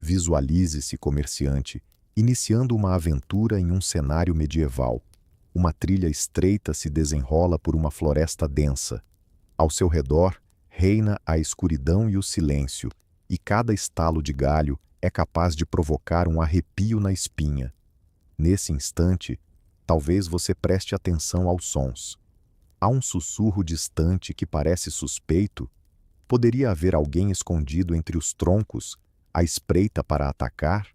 Visualize-se, comerciante, iniciando uma aventura em um cenário medieval. Uma trilha estreita se desenrola por uma floresta densa. Ao seu redor, reina a escuridão e o silêncio, e cada estalo de galho é capaz de provocar um arrepio na espinha. Nesse instante, talvez você preste atenção aos sons. Há um sussurro distante que parece suspeito. Poderia haver alguém escondido entre os troncos, à espreita para atacar?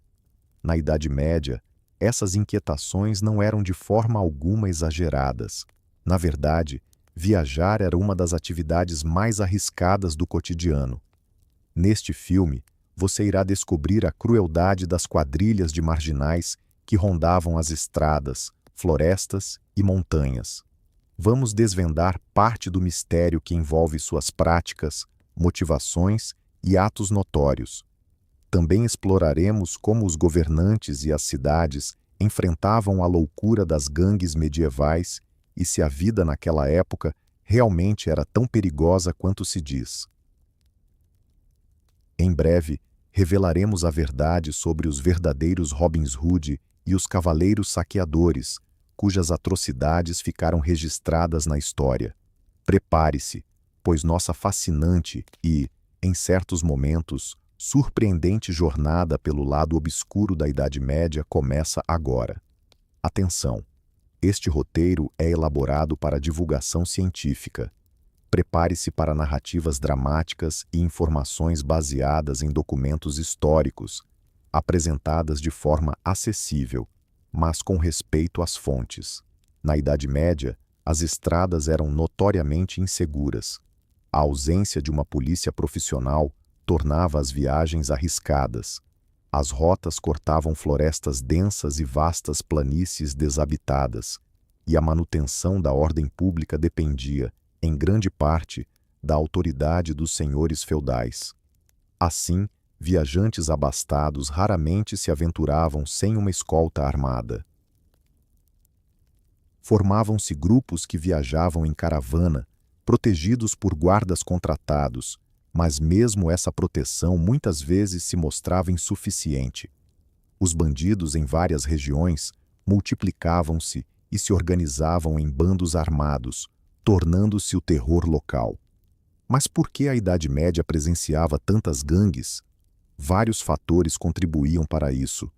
Na Idade Média, essas inquietações não eram de forma alguma exageradas. Na verdade, viajar era uma das atividades mais arriscadas do cotidiano. Neste filme, você irá descobrir a crueldade das quadrilhas de marginais que rondavam as estradas, florestas e montanhas. Vamos desvendar parte do mistério que envolve suas práticas, motivações e atos notórios. Também exploraremos como os governantes e as cidades enfrentavam a loucura das gangues medievais e se a vida naquela época realmente era tão perigosa quanto se diz. Em breve, revelaremos a verdade sobre os verdadeiros Robins Hood e os cavaleiros saqueadores, cujas atrocidades ficaram registradas na história. Prepare-se, pois nossa fascinante e, em certos momentos, surpreendente jornada pelo lado obscuro da Idade Média começa agora. Atenção! Este roteiro é elaborado para divulgação científica. Prepare-se para narrativas dramáticas e informações baseadas em documentos históricos, apresentadas de forma acessível, mas com respeito às fontes. Na Idade Média, as estradas eram notoriamente inseguras. A ausência de uma polícia profissional tornava as viagens arriscadas. As rotas cortavam florestas densas e vastas planícies desabitadas, e a manutenção da ordem pública dependia, em grande parte, da autoridade dos senhores feudais. Assim, viajantes abastados raramente se aventuravam sem uma escolta armada. Formavam-se grupos que viajavam em caravana, protegidos por guardas contratados, mas mesmo essa proteção muitas vezes se mostrava insuficiente. Os bandidos em várias regiões multiplicavam-se e se organizavam em bandos armados, tornando-se o terror local. Mas por que a Idade Média presenciava tantas gangues? Vários fatores contribuíam para isso.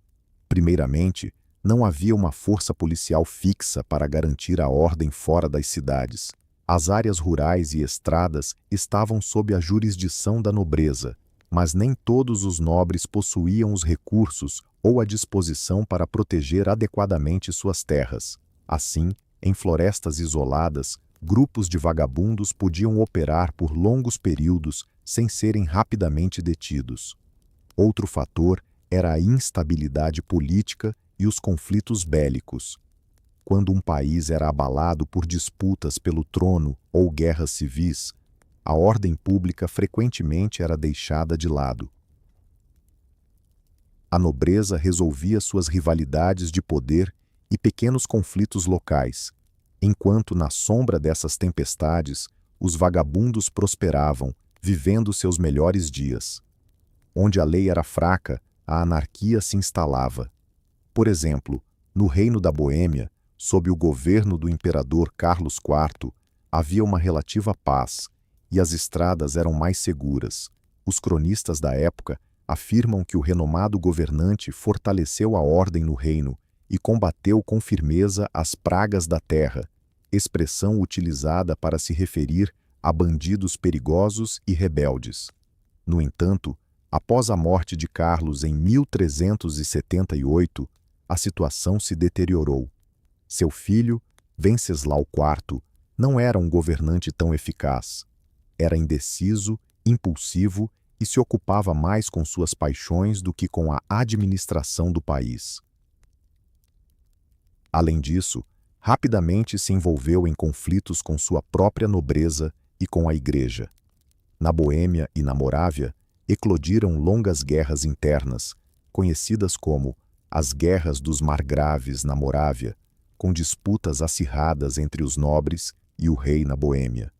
Primeiramente, não havia uma força policial fixa para garantir a ordem fora das cidades. As áreas rurais e estradas estavam sob a jurisdição da nobreza, mas nem todos os nobres possuíam os recursos ou a disposição para proteger adequadamente suas terras. Assim, em florestas isoladas, grupos de vagabundos podiam operar por longos períodos sem serem rapidamente detidos. Outro fator era a instabilidade política e os conflitos bélicos. Quando um país era abalado por disputas pelo trono ou guerras civis, a ordem pública frequentemente era deixada de lado. A nobreza resolvia suas rivalidades de poder e pequenos conflitos locais, enquanto na sombra dessas tempestades, os vagabundos prosperavam, vivendo seus melhores dias. Onde a lei era fraca, a anarquia se instalava. Por exemplo, no Reino da Boêmia, sob o governo do imperador Carlos IV, havia uma relativa paz, e as estradas eram mais seguras. Os cronistas da época afirmam que o renomado governante fortaleceu a ordem no reino e combateu com firmeza as pragas da terra, expressão utilizada para se referir a bandidos perigosos e rebeldes. No entanto, após a morte de Carlos em 1378, a situação se deteriorou. Seu filho, Venceslau IV, não era um governante tão eficaz. Era indeciso, impulsivo e se ocupava mais com suas paixões do que com a administração do país. Além disso, rapidamente se envolveu em conflitos com sua própria nobreza e com a Igreja. Na Boêmia e na Morávia, eclodiram longas guerras internas, conhecidas como as Guerras dos Margraves na Morávia, com disputas acirradas entre os nobres e o rei na Boêmia.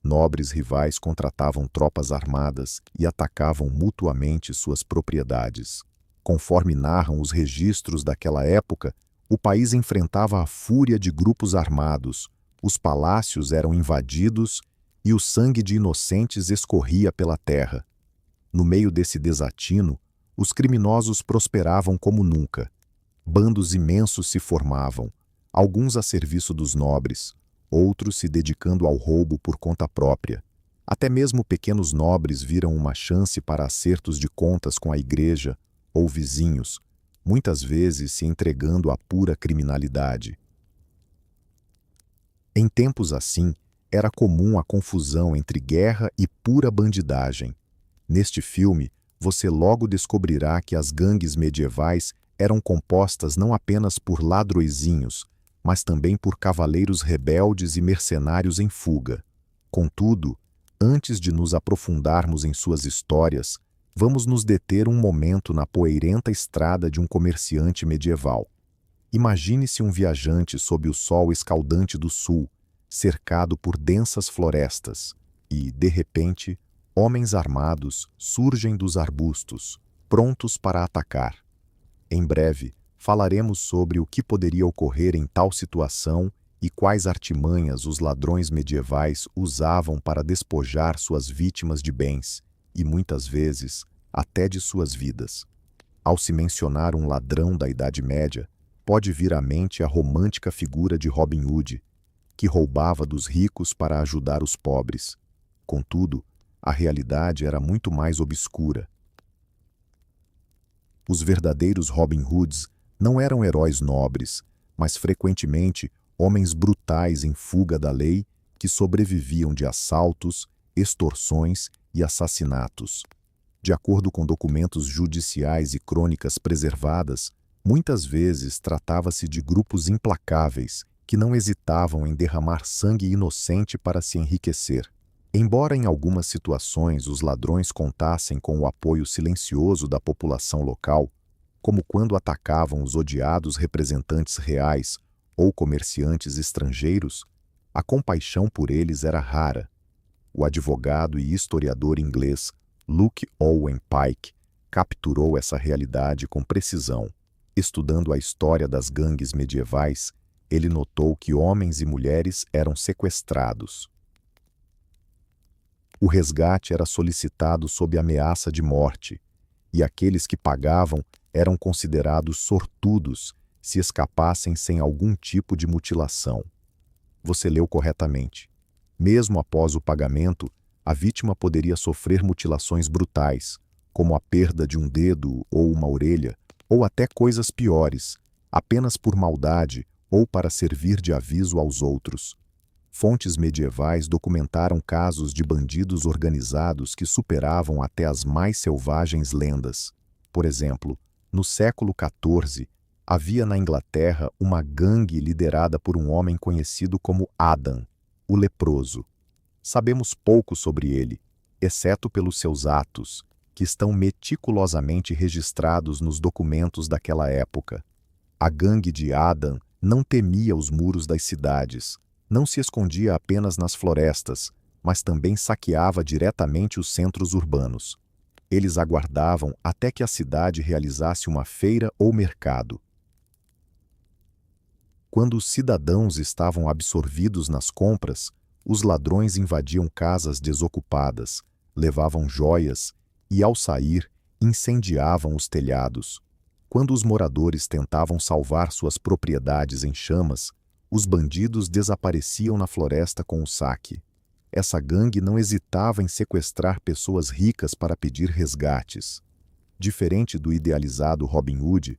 Nobres rivais contratavam tropas armadas e atacavam mutuamente suas propriedades. Conforme narram os registros daquela época, o país enfrentava a fúria de grupos armados, os palácios eram invadidos e o sangue de inocentes escorria pela terra. No meio desse desatino, os criminosos prosperavam como nunca. Bandos imensos se formavam, alguns a serviço dos nobres, outros se dedicando ao roubo por conta própria. Até mesmo pequenos nobres viram uma chance para acertos de contas com a igreja ou vizinhos, muitas vezes se entregando à pura criminalidade. Em tempos assim, era comum a confusão entre guerra e pura bandidagem. Neste filme, você logo descobrirá que as gangues medievais eram compostas não apenas por ladroizinhos, mas também por cavaleiros rebeldes e mercenários em fuga. Contudo, antes de nos aprofundarmos em suas histórias, vamos nos deter um momento na poeirenta estrada de um comerciante medieval. Imagine-se um viajante sob o sol escaldante do sul, cercado por densas florestas, e, de repente, homens armados surgem dos arbustos, prontos para atacar. Em breve, falaremos sobre o que poderia ocorrer em tal situação e quais artimanhas os ladrões medievais usavam para despojar suas vítimas de bens, e muitas vezes, até de suas vidas. Ao se mencionar um ladrão da Idade Média, pode vir à mente a romântica figura de Robin Hood, que roubava dos ricos para ajudar os pobres. Contudo, a realidade era muito mais obscura. Os verdadeiros Robin Hoods não eram heróis nobres, mas frequentemente homens brutais em fuga da lei que sobreviviam de assaltos, extorsões e assassinatos. De acordo com documentos judiciais e crônicas preservadas, muitas vezes tratava-se de grupos implacáveis que não hesitavam em derramar sangue inocente para se enriquecer. Embora em algumas situações os ladrões contassem com o apoio silencioso da população local, como quando atacavam os odiados representantes reais ou comerciantes estrangeiros, a compaixão por eles era rara. O advogado e historiador inglês Luke Owen Pike capturou essa realidade com precisão. Estudando a história das gangues medievais, ele notou que homens e mulheres eram sequestrados. O resgate era solicitado sob ameaça de morte, e aqueles que pagavam eram considerados sortudos se escapassem sem algum tipo de mutilação. Você leu corretamente. Mesmo após o pagamento, a vítima poderia sofrer mutilações brutais, como a perda de um dedo ou uma orelha, ou até coisas piores, apenas por maldade ou para servir de aviso aos outros. Fontes medievais documentaram casos de bandidos organizados que superavam até as mais selvagens lendas. Por exemplo, no século XIV, havia na Inglaterra uma gangue liderada por um homem conhecido como Adam, o leproso. Sabemos pouco sobre ele, exceto pelos seus atos, que estão meticulosamente registrados nos documentos daquela época. A gangue de Adam não temia os muros das cidades, não se escondia apenas nas florestas, mas também saqueava diretamente os centros urbanos. Eles aguardavam até que a cidade realizasse uma feira ou mercado. Quando os cidadãos estavam absorvidos nas compras, os ladrões invadiam casas desocupadas, levavam joias e, ao sair, incendiavam os telhados. Quando os moradores tentavam salvar suas propriedades em chamas, os bandidos desapareciam na floresta com o saque. Essa gangue não hesitava em sequestrar pessoas ricas para pedir resgates. Diferente do idealizado Robin Hood,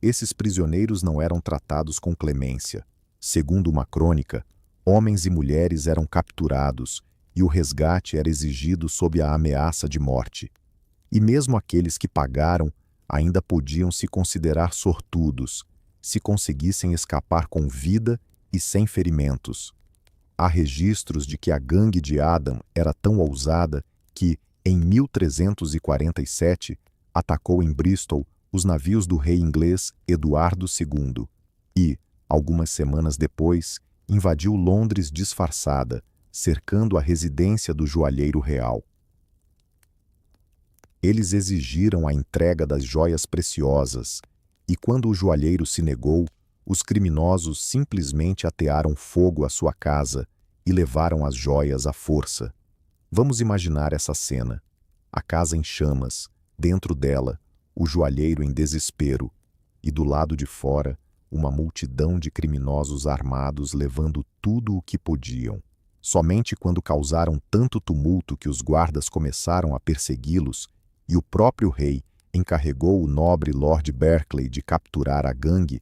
esses prisioneiros não eram tratados com clemência. Segundo uma crônica, homens e mulheres eram capturados e o resgate era exigido sob a ameaça de morte. E mesmo aqueles que pagaram ainda podiam se considerar sortudos, se conseguissem escapar com vida e sem ferimentos. Há registros de que a gangue de Adam era tão ousada que, em 1347, atacou em Bristol os navios do rei inglês Eduardo II e, algumas semanas depois, invadiu Londres disfarçada, cercando a residência do joalheiro real. Eles exigiram a entrega das joias preciosas, e quando o joalheiro se negou, os criminosos simplesmente atearam fogo à sua casa e levaram as joias à força. Vamos imaginar essa cena. A casa em chamas, dentro dela, o joalheiro em desespero, e do lado de fora, uma multidão de criminosos armados levando tudo o que podiam. Somente quando causaram tanto tumulto que os guardas começaram a persegui-los e o próprio rei encarregou o nobre Lord Berkeley de capturar a gangue,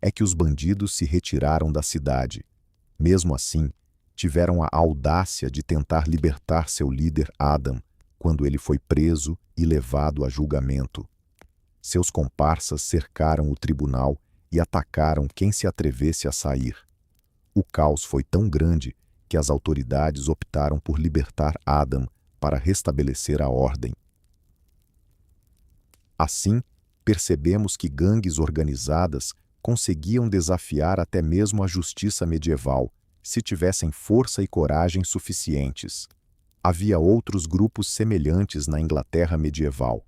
é que os bandidos se retiraram da cidade. Mesmo assim, tiveram a audácia de tentar libertar seu líder Adam, quando ele foi preso e levado a julgamento. Seus comparsas cercaram o tribunal e atacaram quem se atrevesse a sair. O caos foi tão grande que as autoridades optaram por libertar Adam para restabelecer a ordem. Assim, percebemos que gangues organizadas conseguiam desafiar até mesmo a justiça medieval, se tivessem força e coragem suficientes. Havia outros grupos semelhantes na Inglaterra medieval.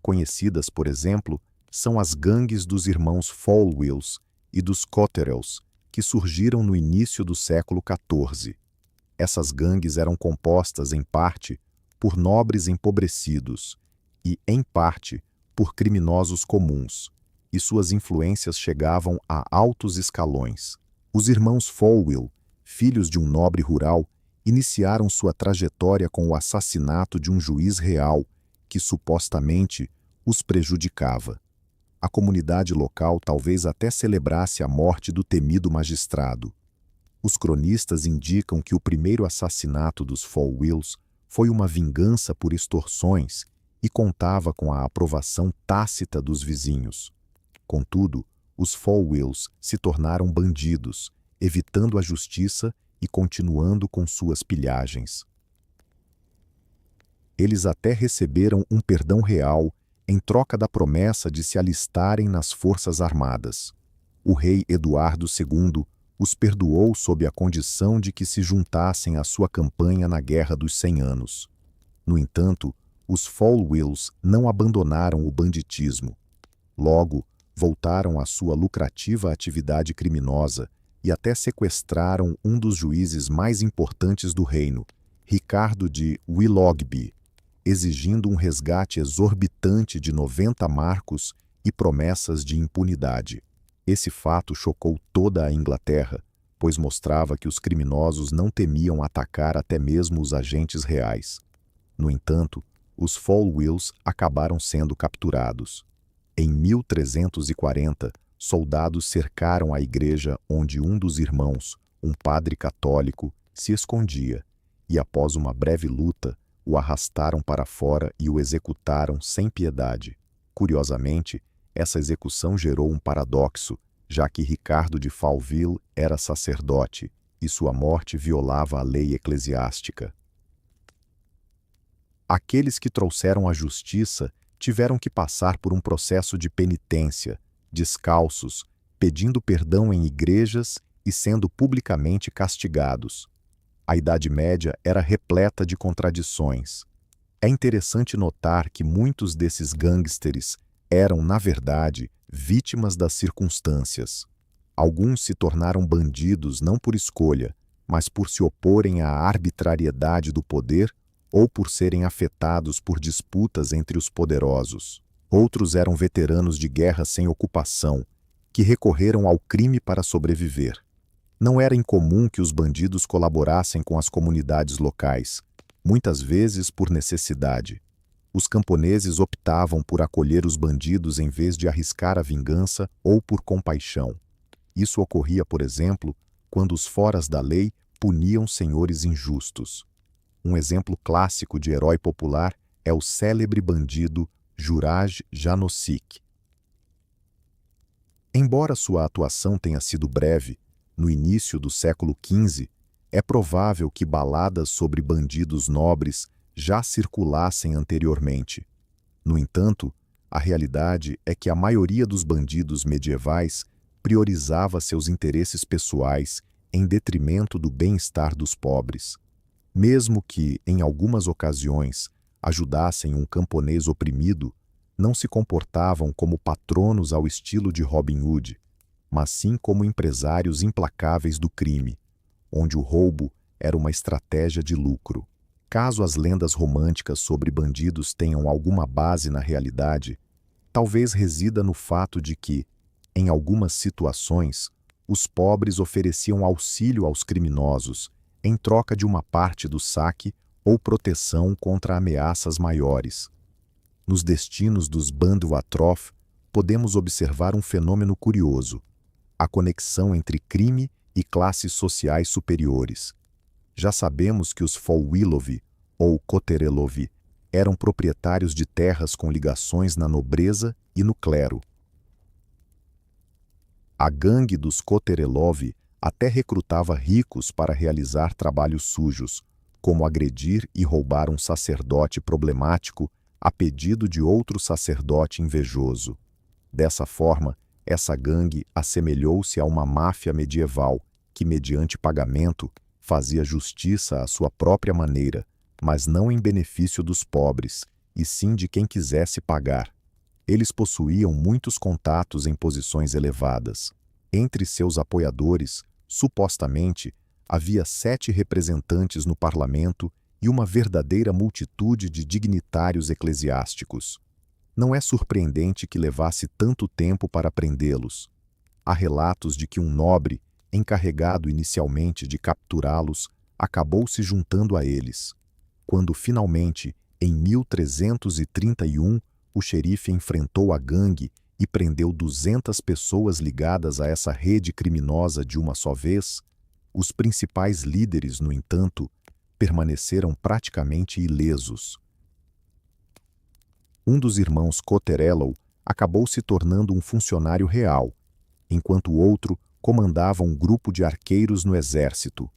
Conhecidas, por exemplo, são as gangues dos irmãos Folwills e dos Cotterells, que surgiram no início do século XIV. Essas gangues eram compostas, em parte, por nobres empobrecidos e, em parte, por criminosos comuns, e suas influências chegavam a altos escalões. Os irmãos Folwill, filhos de um nobre rural, iniciaram sua trajetória com o assassinato de um juiz real que supostamente os prejudicava. A comunidade local talvez até celebrasse a morte do temido magistrado. Os cronistas indicam que o primeiro assassinato dos Folwills foi uma vingança por extorsões e contava com a aprovação tácita dos vizinhos. Contudo, os Folwills se tornaram bandidos, evitando a justiça e continuando com suas pilhagens. Eles até receberam um perdão real em troca da promessa de se alistarem nas forças armadas. O rei Eduardo II os perdoou sob a condição de que se juntassem à sua campanha na Guerra dos 100 Anos. No entanto, os Folwills não abandonaram o banditismo. Logo, voltaram à sua lucrativa atividade criminosa e até sequestraram um dos juízes mais importantes do reino, Ricardo de Willoughby, exigindo um resgate exorbitante de 90 marcos e promessas de impunidade. Esse fato chocou toda a Inglaterra, pois mostrava que os criminosos não temiam atacar até mesmo os agentes reais. No entanto, os Folwills acabaram sendo capturados. Em 1340, soldados cercaram a igreja onde um dos irmãos, um padre católico, se escondia, e após uma breve luta, o arrastaram para fora e o executaram sem piedade. Curiosamente, essa execução gerou um paradoxo, já que Ricardo de Falville era sacerdote e sua morte violava a lei eclesiástica. Aqueles que trouxeram a justiça tiveram que passar por um processo de penitência, descalços, pedindo perdão em igrejas e sendo publicamente castigados. A Idade Média era repleta de contradições. É interessante notar que muitos desses gangsters eram, na verdade, vítimas das circunstâncias. Alguns se tornaram bandidos não por escolha, mas por se oporem à arbitrariedade do poder ou por serem afetados por disputas entre os poderosos. Outros eram veteranos de guerra sem ocupação, que recorreram ao crime para sobreviver. Não era incomum que os bandidos colaborassem com as comunidades locais, muitas vezes por necessidade. Os camponeses optavam por acolher os bandidos em vez de arriscar a vingança ou por compaixão. Isso ocorria, por exemplo, quando os foras da lei puniam senhores injustos. Um exemplo clássico de herói popular é o célebre bandido Juraj Jánošík. Embora sua atuação tenha sido breve, no início do século XV, é provável que baladas sobre bandidos nobres já circulassem anteriormente. No entanto, a realidade é que a maioria dos bandidos medievais priorizava seus interesses pessoais em detrimento do bem-estar dos pobres. Mesmo que, em algumas ocasiões, ajudassem um camponês oprimido, não se comportavam como patronos ao estilo de Robin Hood, mas sim como empresários implacáveis do crime, onde o roubo era uma estratégia de lucro. Caso as lendas românticas sobre bandidos tenham alguma base na realidade, talvez resida no fato de que, em algumas situações, os pobres ofereciam auxílio aos criminosos em troca de uma parte do saque ou proteção contra ameaças maiores. Nos destinos dos Band Watroff, podemos observar um fenômeno curioso: a conexão entre crime e classes sociais superiores. Já sabemos que os Fol-Willoughby, ou Koterelov, eram proprietários de terras com ligações na nobreza e no clero. A gangue dos Koterelov até recrutava ricos para realizar trabalhos sujos, como agredir e roubar um sacerdote problemático a pedido de outro sacerdote invejoso. Dessa forma, essa gangue assemelhou-se a uma máfia medieval que, mediante pagamento, fazia justiça à sua própria maneira, mas não em benefício dos pobres, e sim de quem quisesse pagar. Eles possuíam muitos contatos em posições elevadas. Entre seus apoiadores, supostamente, havia 7 representantes no parlamento e uma verdadeira multitude de dignitários eclesiásticos. Não é surpreendente que levasse tanto tempo para prendê-los. Há relatos de que um nobre, encarregado inicialmente de capturá-los, acabou se juntando a eles. Quando finalmente, em 1331, o xerife enfrentou a gangue e prendeu 200 pessoas ligadas a essa rede criminosa de uma só vez, os principais líderes, no entanto, permaneceram praticamente ilesos. Um dos irmãos Koterelov acabou se tornando um funcionário real, enquanto o outro comandava um grupo de arqueiros no exército.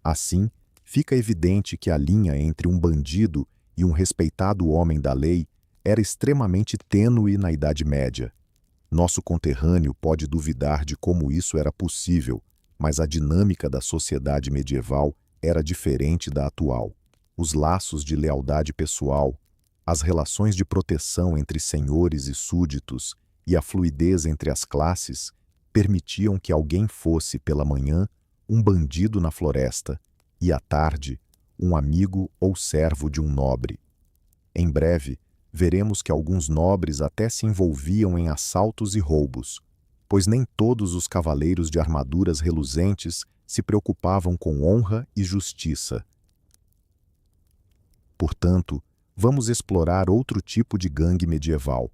Assim, fica evidente que a linha entre um bandido e um respeitado homem da lei era extremamente tênue na Idade Média. Nosso conterrâneo pode duvidar de como isso era possível, mas a dinâmica da sociedade medieval era diferente da atual. Os laços de lealdade pessoal, as relações de proteção entre senhores e súditos e a fluidez entre as classes permitiam que alguém fosse, pela manhã, um bandido na floresta e, à tarde, um amigo ou servo de um nobre. Em breve, veremos que alguns nobres até se envolviam em assaltos e roubos, pois nem todos os cavaleiros de armaduras reluzentes se preocupavam com honra e justiça. Portanto, vamos explorar outro tipo de gangue medieval: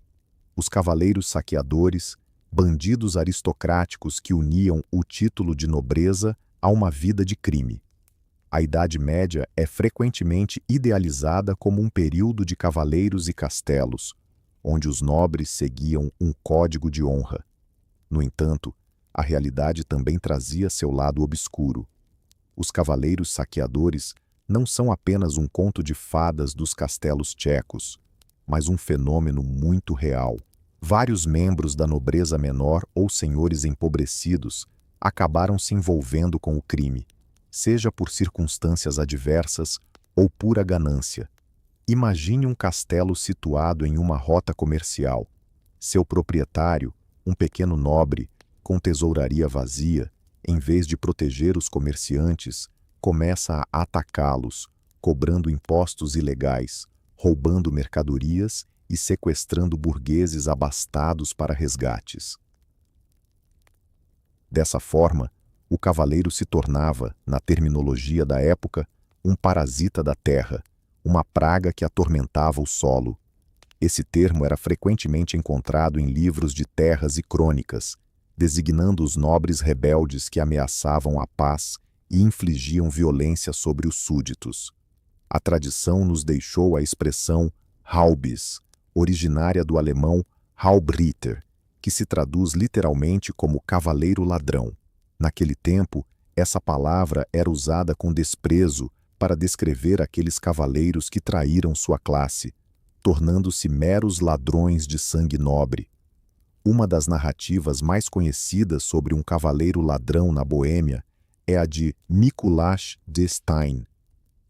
os cavaleiros saqueadores, bandidos aristocráticos que uniam o título de nobreza a uma vida de crime. A Idade Média é frequentemente idealizada como um período de cavaleiros e castelos, onde os nobres seguiam um código de honra. No entanto, a realidade também trazia seu lado obscuro. Os cavaleiros saqueadores não são apenas um conto de fadas dos castelos tchecos, mas um fenômeno muito real. Vários membros da nobreza menor ou senhores empobrecidos acabaram se envolvendo com o crime, seja por circunstâncias adversas ou pura ganância. Imagine um castelo situado em uma rota comercial. Seu proprietário, um pequeno nobre, com tesouraria vazia, em vez de proteger os comerciantes, começa a atacá-los, cobrando impostos ilegais, roubando mercadorias e sequestrando burgueses abastados para resgates. Dessa forma, o cavaleiro se tornava, na terminologia da época, um parasita da terra, uma praga que atormentava o solo. Esse termo era frequentemente encontrado em livros de terras e crônicas, designando os nobres rebeldes que ameaçavam a paz e infligiam violência sobre os súditos. A tradição nos deixou a expressão Raubis, originária do alemão Raubritter, que se traduz literalmente como cavaleiro ladrão. Naquele tempo, essa palavra era usada com desprezo para descrever aqueles cavaleiros que traíram sua classe, tornando-se meros ladrões de sangue nobre. Uma das narrativas mais conhecidas sobre um cavaleiro ladrão na Boêmia é a de Mikuláš de Stein.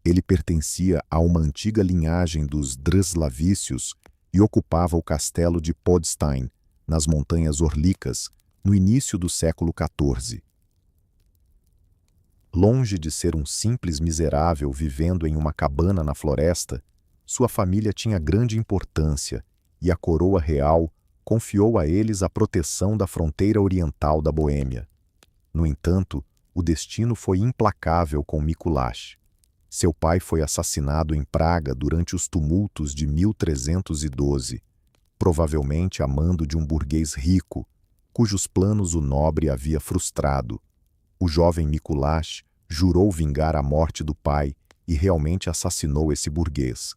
Ele pertencia a uma antiga linhagem dos Drzeslavícios e ocupava o castelo de Podstein, nas Montanhas Orlicas, no início do século XIV. Longe de ser um simples miserável vivendo em uma cabana na floresta, sua família tinha grande importância e a coroa real confiou a eles a proteção da fronteira oriental da Boêmia. No entanto, o destino foi implacável com Mikuláš. Seu pai foi assassinado em Praga durante os tumultos de 1312, provavelmente a mando de um burguês rico, cujos planos o nobre havia frustrado. O jovem Mikuláš jurou vingar a morte do pai e realmente assassinou esse burguês,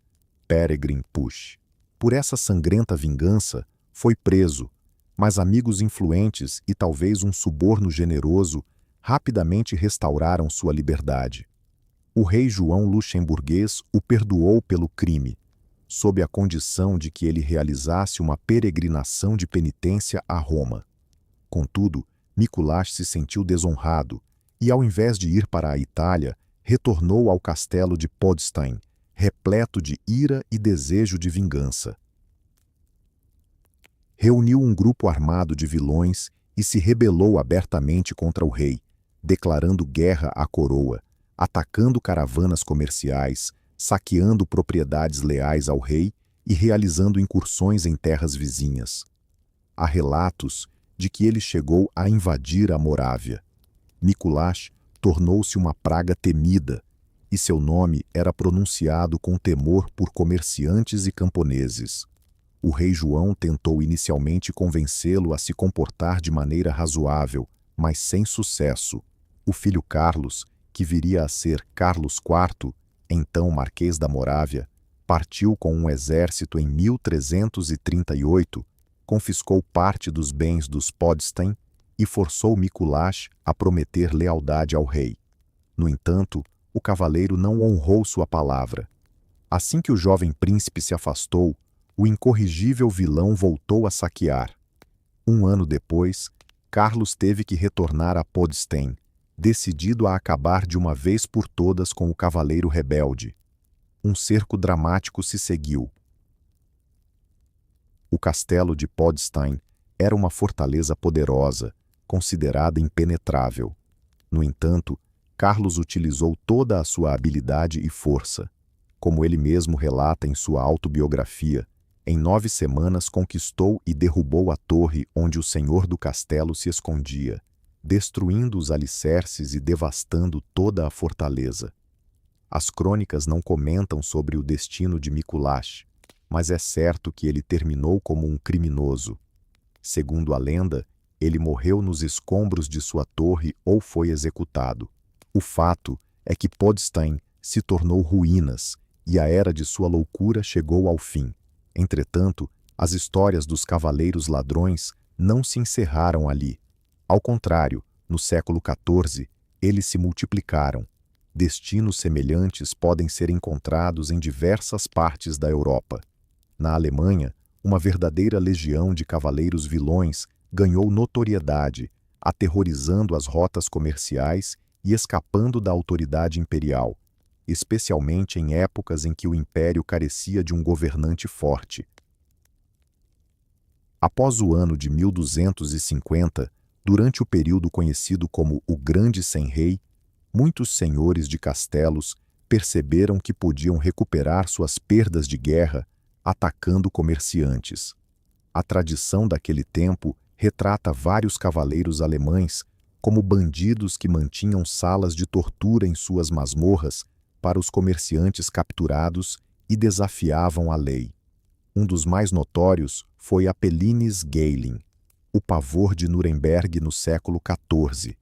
Peregrin Puš. Por essa sangrenta vingança, foi preso, mas amigos influentes e talvez um suborno generoso rapidamente restauraram sua liberdade. O rei João Luxemburguês o perdoou pelo crime, sob a condição de que ele realizasse uma peregrinação de penitência a Roma. Contudo, Mikuláš se sentiu desonrado e, ao invés de ir para a Itália, retornou ao castelo de Podstein, repleto de ira e desejo de vingança. Reuniu um grupo armado de vilões e se rebelou abertamente contra o rei, declarando guerra à coroa, atacando caravanas comerciais, saqueando propriedades leais ao rei e realizando incursões em terras vizinhas. Há relatos de que ele chegou a invadir a Morávia. Mikuláš tornou-se uma praga temida, e seu nome era pronunciado com temor por comerciantes e camponeses. O rei João tentou inicialmente convencê-lo a se comportar de maneira razoável, mas sem sucesso. O filho Carlos, que viria a ser Carlos IV, então Marquês da Morávia, partiu com um exército em 1338, confiscou parte dos bens dos Podstein e forçou Mikuláš a prometer lealdade ao rei. No entanto, o cavaleiro não honrou sua palavra. Assim que o jovem príncipe se afastou, o incorrigível vilão voltou a saquear. Um ano depois, Carlos teve que retornar a Podstein, decidido a acabar de uma vez por todas com o cavaleiro rebelde. Um cerco dramático se seguiu. O castelo de Podstein era uma fortaleza poderosa, considerada impenetrável. No entanto, Carlos utilizou toda a sua habilidade e força. Como ele mesmo relata em sua autobiografia, em 9 semanas conquistou e derrubou a torre onde o senhor do castelo se escondia, destruindo os alicerces e devastando toda a fortaleza. As crônicas não comentam sobre o destino de Mikuláš, mas é certo que ele terminou como um criminoso. Segundo a lenda, ele morreu nos escombros de sua torre ou foi executado. O fato é que Podstein se tornou ruínas e a era de sua loucura chegou ao fim. Entretanto, as histórias dos cavaleiros ladrões não se encerraram ali. Ao contrário, no século XIV, eles se multiplicaram. Destinos semelhantes podem ser encontrados em diversas partes da Europa. Na Alemanha, uma verdadeira legião de cavaleiros vilões ganhou notoriedade, aterrorizando as rotas comerciais e escapando da autoridade imperial, especialmente em épocas em que o império carecia de um governante forte. Após o ano de 1250, durante o período conhecido como o Grande Sem Rei, muitos senhores de castelos perceberam que podiam recuperar suas perdas de guerra atacando comerciantes. A tradição daquele tempo retrata vários cavaleiros alemães como bandidos que mantinham salas de tortura em suas masmorras para os comerciantes capturados e desafiavam a lei. Um dos mais notórios foi Apelinis Geiling, o pavor de Nuremberg no século XIV.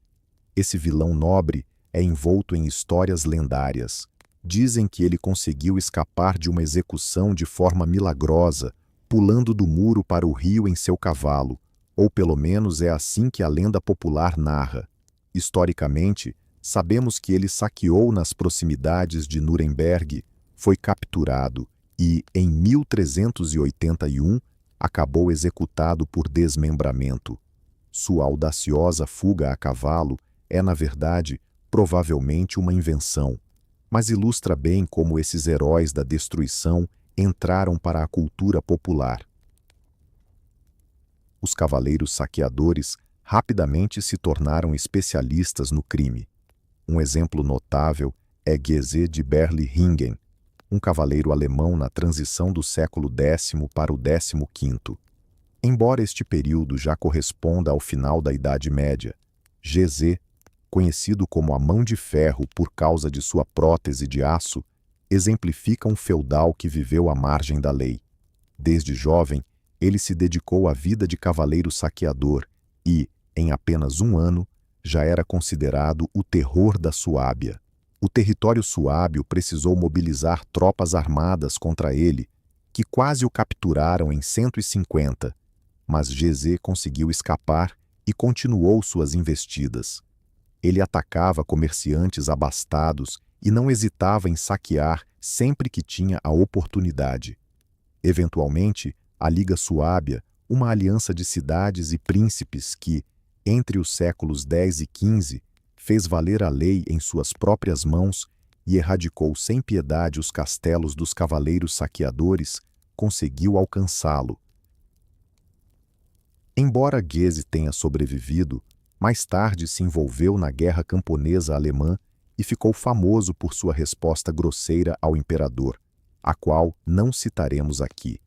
Esse vilão nobre é envolto em histórias lendárias. Dizem que ele conseguiu escapar de uma execução de forma milagrosa, pulando do muro para o rio em seu cavalo, ou pelo menos é assim que a lenda popular narra. Historicamente, sabemos que ele saqueou nas proximidades de Nuremberg, foi capturado e, em 1381, acabou executado por desmembramento. Sua audaciosa fuga a cavalo é, na verdade, provavelmente uma invenção. mas ilustra bem como esses heróis da destruição entraram para a cultura popular. Os cavaleiros saqueadores rapidamente se tornaram especialistas no crime. Um exemplo notável é Geze de Berlichingen, um cavaleiro alemão na transição do século X para o XV. Embora este período já corresponda ao final da Idade Média, Geze, conhecido como a Mão de Ferro por causa de sua prótese de aço, exemplifica um feudal que viveu à margem da lei. Desde jovem, ele se dedicou à vida de cavaleiro saqueador e, em apenas um ano, já era considerado o terror da Suábia. O território suábio precisou mobilizar tropas armadas contra ele, que quase o capturaram em 150, mas Geze conseguiu escapar e continuou suas investidas. Ele atacava comerciantes abastados e não hesitava em saquear sempre que tinha a oportunidade. Eventualmente, a Liga Suábia, uma aliança de cidades e príncipes que, entre os séculos X e XV, fez valer a lei em suas próprias mãos e erradicou sem piedade os castelos dos cavaleiros saqueadores, conseguiu alcançá-lo. Embora Geze tenha sobrevivido, mais tarde se envolveu na Guerra Camponesa Alemã e ficou famoso por sua resposta grosseira ao imperador, a qual não citaremos aqui.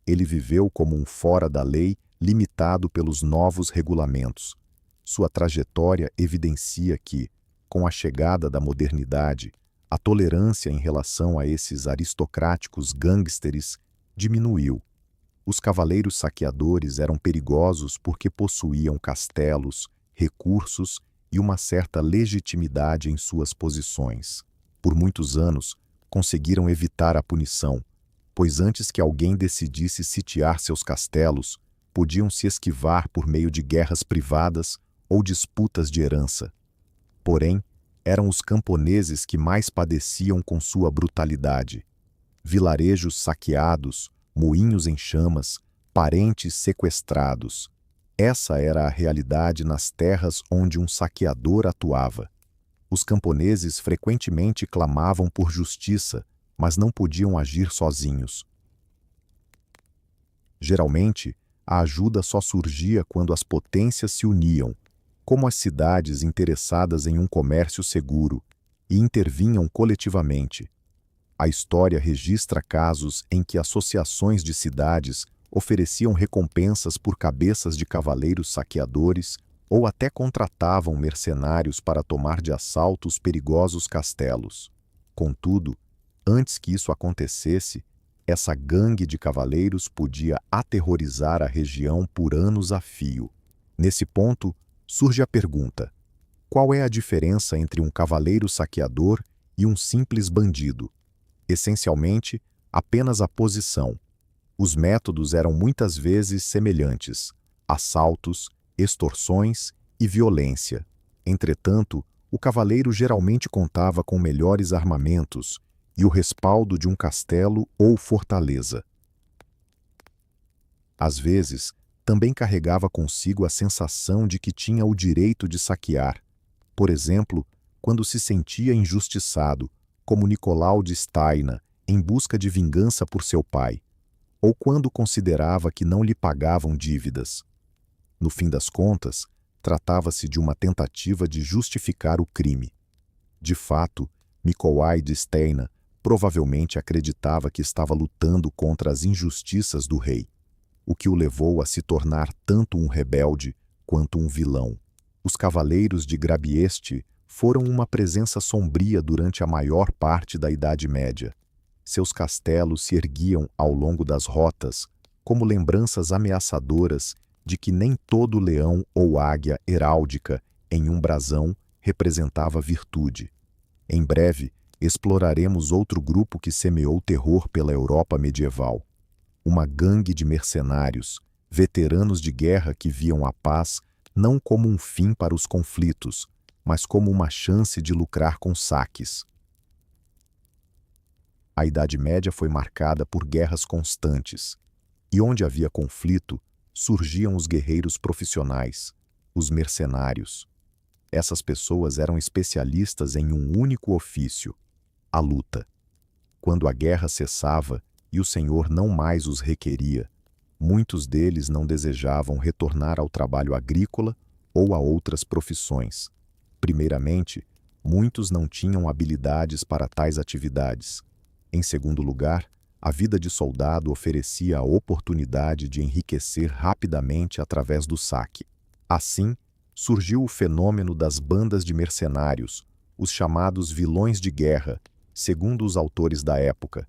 Ele viveu como um fora da lei, limitado pelos novos regulamentos. Sua trajetória evidencia que, com a chegada da modernidade, a tolerância em relação a esses aristocráticos gangsteres diminuiu. Os cavaleiros saqueadores eram perigosos porque possuíam castelos, recursos e uma certa legitimidade em suas posições. Por muitos anos, conseguiram evitar a punição, pois antes que alguém decidisse sitiar seus castelos, podiam se esquivar por meio de guerras privadas ou disputas de herança. Porém, eram os camponeses que mais padeciam com sua brutalidade. Vilarejos saqueados, moinhos em chamas, parentes sequestrados. Essa era a realidade nas terras onde um saqueador atuava. Os camponeses frequentemente clamavam por justiça, mas não podiam agir sozinhos. Geralmente, a ajuda só surgia quando as potências se uniam, como as cidades interessadas em um comércio seguro, e intervinham coletivamente. A história registra casos em que associações de cidades ofereciam recompensas por cabeças de cavaleiros saqueadores ou até contratavam mercenários para tomar de assalto os perigosos castelos. Contudo, antes que isso acontecesse, essa gangue de cavaleiros podia aterrorizar a região por anos a fio. Nesse ponto, surge a pergunta: qual é a diferença entre um cavaleiro saqueador e um simples bandido? Essencialmente, apenas a posição. Os métodos eram muitas vezes semelhantes: assaltos, extorsões e violência. Entretanto, o cavaleiro geralmente contava com melhores armamentos e o respaldo de um castelo ou fortaleza. Às vezes, também carregava consigo a sensação de que tinha o direito de saquear, por exemplo, quando se sentia injustiçado, como Nicolau de Staina, em busca de vingança por seu pai, ou quando considerava que não lhe pagavam dívidas. No fim das contas, tratava-se de uma tentativa de justificar o crime. De fato, Nicolai de Staina provavelmente acreditava que estava lutando contra as injustiças do rei, o que o levou a se tornar tanto um rebelde quanto um vilão. Os cavaleiros de Grabieste foram uma presença sombria durante a maior parte da Idade Média. Seus castelos se erguiam ao longo das rotas como lembranças ameaçadoras de que nem todo leão ou águia heráldica em um brasão representava virtude. Em breve, exploraremos outro grupo que semeou terror pela Europa medieval. Uma gangue de mercenários, veteranos de guerra que viam a paz não como um fim para os conflitos, mas como uma chance de lucrar com saques. A Idade Média foi marcada por guerras constantes, e onde havia conflito, surgiam os guerreiros profissionais, os mercenários. Essas pessoas eram especialistas em um único ofício: a luta. Quando a guerra cessava e o Senhor não mais os requeria, muitos deles não desejavam retornar ao trabalho agrícola ou a outras profissões. Primeiramente, muitos não tinham habilidades para tais atividades. Em segundo lugar, a vida de soldado oferecia a oportunidade de enriquecer rapidamente através do saque. Assim, surgiu o fenômeno das bandas de mercenários, os chamados vilões de guerra, segundo os autores da época.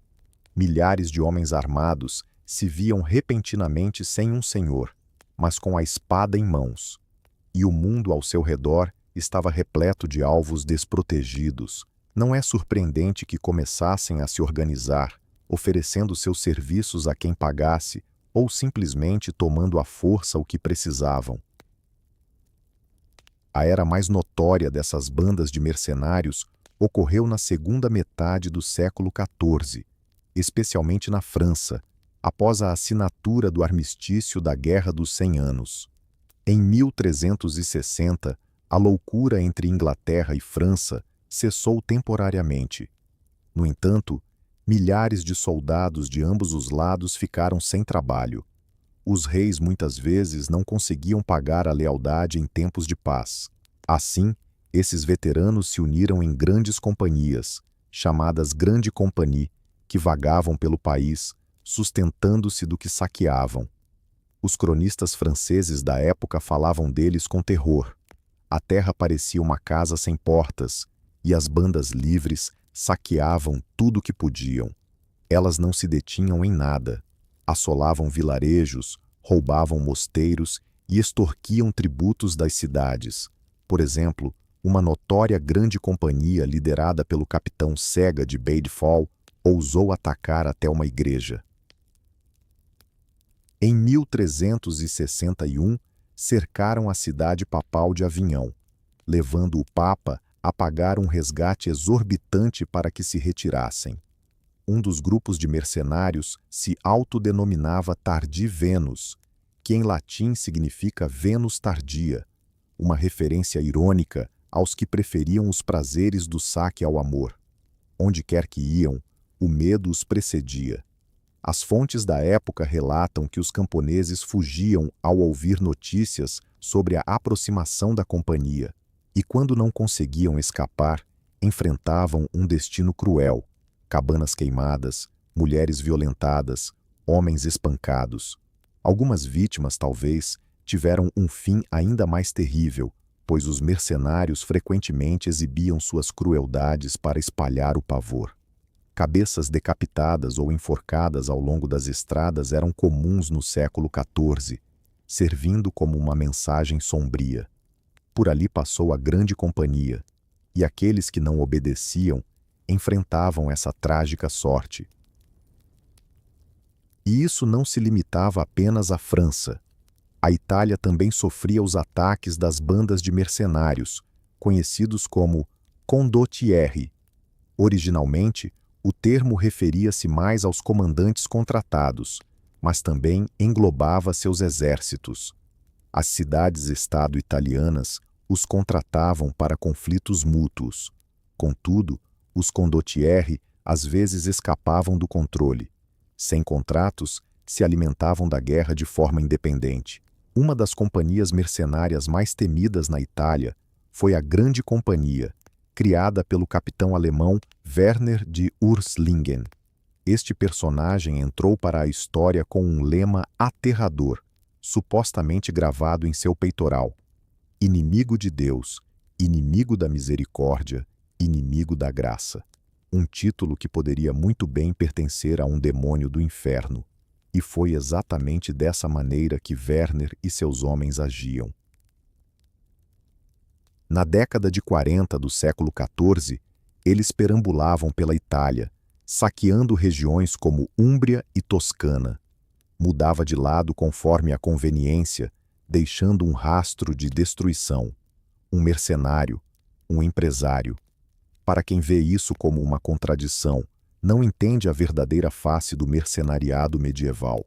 Milhares de homens armados se viam repentinamente sem um senhor, mas com a espada em mãos. E o mundo ao seu redor estava repleto de alvos desprotegidos. Não é surpreendente que começassem a se organizar, oferecendo seus serviços a quem pagasse ou simplesmente tomando à força o que precisavam. A era mais notória dessas bandas de mercenários ocorreu na segunda metade do século XIV, especialmente na França, após a assinatura do armistício da Guerra dos 100 Anos. Em 1360, a loucura entre Inglaterra e França cessou temporariamente. No entanto, milhares de soldados de ambos os lados ficaram sem trabalho. Os reis muitas vezes não conseguiam pagar a lealdade em tempos de paz. Assim, esses veteranos se uniram em grandes companhias, chamadas Grande Compagnie, que vagavam pelo país, sustentando-se do que saqueavam. Os cronistas franceses da época falavam deles com terror. A terra parecia uma casa sem portas, e as bandas livres saqueavam tudo o que podiam. Elas não se detinham em nada. Assolavam vilarejos, roubavam mosteiros e extorquiam tributos das cidades. Por exemplo, uma notória grande companhia liderada pelo capitão Cega de Baie-de-Fall ousou atacar até uma igreja. Em 1361, cercaram a cidade papal de Avignon, levando o Papa a pagar um resgate exorbitante para que se retirassem. Um dos grupos de mercenários se autodenominava Tardi Venus, que em latim significa Vênus tardia, uma referência irônica aos que preferiam os prazeres do saque ao amor. Onde quer que iam, o medo os precedia. As fontes da época relatam que os camponeses fugiam ao ouvir notícias sobre a aproximação da companhia, e quando não conseguiam escapar, enfrentavam um destino cruel: cabanas queimadas, mulheres violentadas, homens espancados. Algumas vítimas, talvez, tiveram um fim ainda mais terrível, pois os mercenários frequentemente exibiam suas crueldades para espalhar o pavor. Cabeças decapitadas ou enforcadas ao longo das estradas eram comuns no século XIV, servindo como uma mensagem sombria. Por ali passou a Grande Companhia, e aqueles que não obedeciam enfrentavam essa trágica sorte. E isso não se limitava apenas à França. A Itália também sofria os ataques das bandas de mercenários, conhecidos como condottieri. Originalmente, o termo referia-se mais aos comandantes contratados, mas também englobava seus exércitos. As cidades-estado italianas os contratavam para conflitos mútuos. Contudo, os condottieri às vezes escapavam do controle. Sem contratos, se alimentavam da guerra de forma independente. Uma das companhias mercenárias mais temidas na Itália foi a Grande Companhia, criada pelo capitão alemão Werner de Urslingen. Este personagem entrou para a história com um lema aterrador, supostamente gravado em seu peitoral: inimigo de Deus, inimigo da misericórdia, inimigo da graça. Um título que poderia muito bem pertencer a um demônio do inferno. E foi exatamente dessa maneira que Werner e seus homens agiam. Na década de 40 do século XIV, eles perambulavam pela Itália, saqueando regiões como Úmbria e Toscana. Mudava de lado conforme a conveniência, deixando um rastro de destruição. Um mercenário, um empresário. Para quem vê isso como uma contradição, não entende a verdadeira face do mercenariado medieval.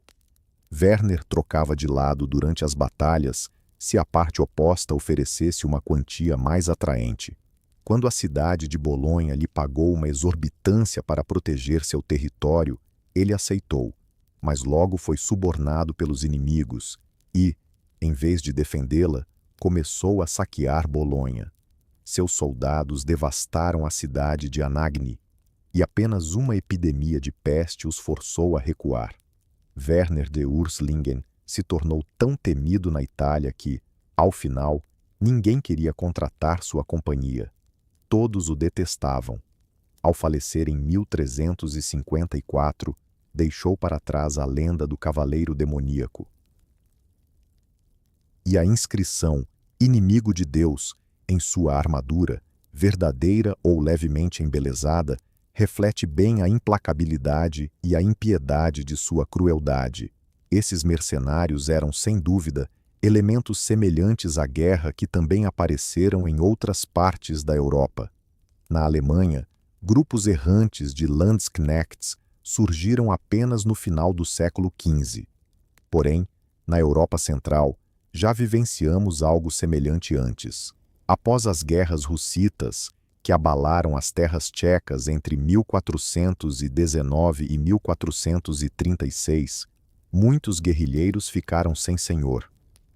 Werner trocava de lado durante as batalhas se a parte oposta oferecesse uma quantia mais atraente. Quando a cidade de Bolonha lhe pagou uma exorbitância para proteger seu território, ele aceitou, mas logo foi subornado pelos inimigos e, em vez de defendê-la, começou a saquear Bolonha. Seus soldados devastaram a cidade de Anagni, e apenas uma epidemia de peste os forçou a recuar. Werner de Urslingen se tornou tão temido na Itália que, ao final, ninguém queria contratar sua companhia. Todos o detestavam. Ao falecer em 1354, deixou para trás a lenda do cavaleiro demoníaco. E a inscrição "Inimigo de Deus" em sua armadura, verdadeira ou levemente embelezada, reflete bem a implacabilidade e a impiedade de sua crueldade. Esses mercenários eram, sem dúvida, elementos semelhantes à guerra que também apareceram em outras partes da Europa. Na Alemanha, grupos errantes de Landsknechts surgiram apenas no final do século XV. Porém, na Europa Central, já vivenciamos algo semelhante antes. Após as guerras russitas, que abalaram as terras tchecas entre 1419 e 1436, muitos guerrilheiros ficaram sem senhor.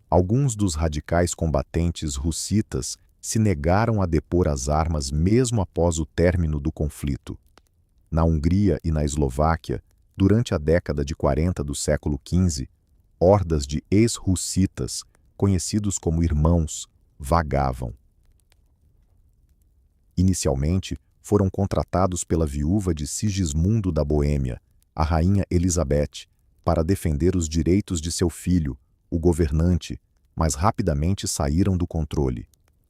Alguns dos radicais combatentes russitas se negaram a depor as armas mesmo após o término do conflito. Na Hungria e na Eslováquia, durante a década de 40 do século XV, hordas de ex-russitas, conhecidos como irmãos, vagavam. Inicialmente, foram contratados pela viúva de Sigismundo da Boêmia, a rainha Elizabeth, para defender os direitos de seu filho, o governante, mas rapidamente saíram do controle.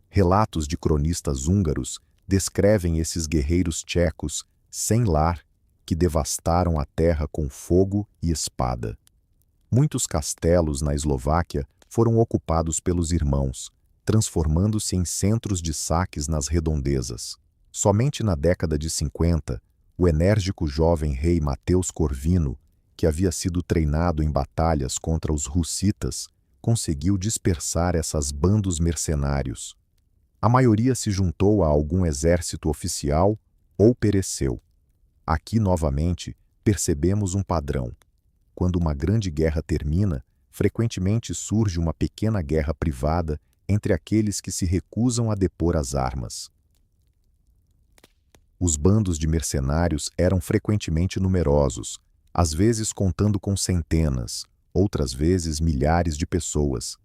Relatos de cronistas húngaros descrevem esses guerreiros tchecos, sem lar, que devastaram a terra com fogo e espada. Muitos castelos na Eslováquia foram ocupados pelos irmãos, transformando-se em centros de saques nas redondezas. Somente na década de 50, o enérgico jovem rei Mateus Corvino, que havia sido treinado em batalhas contra os hussitas, conseguiu dispersar essas bandos mercenários. A maioria se juntou a algum exército oficial ou pereceu. Aqui, novamente, percebemos um padrão. Quando uma grande guerra termina, frequentemente surge uma pequena guerra privada entre aqueles que se recusam a depor as armas. Os bandos de mercenários eram frequentemente numerosos, às vezes contando com centenas, outras vezes milhares de pessoas.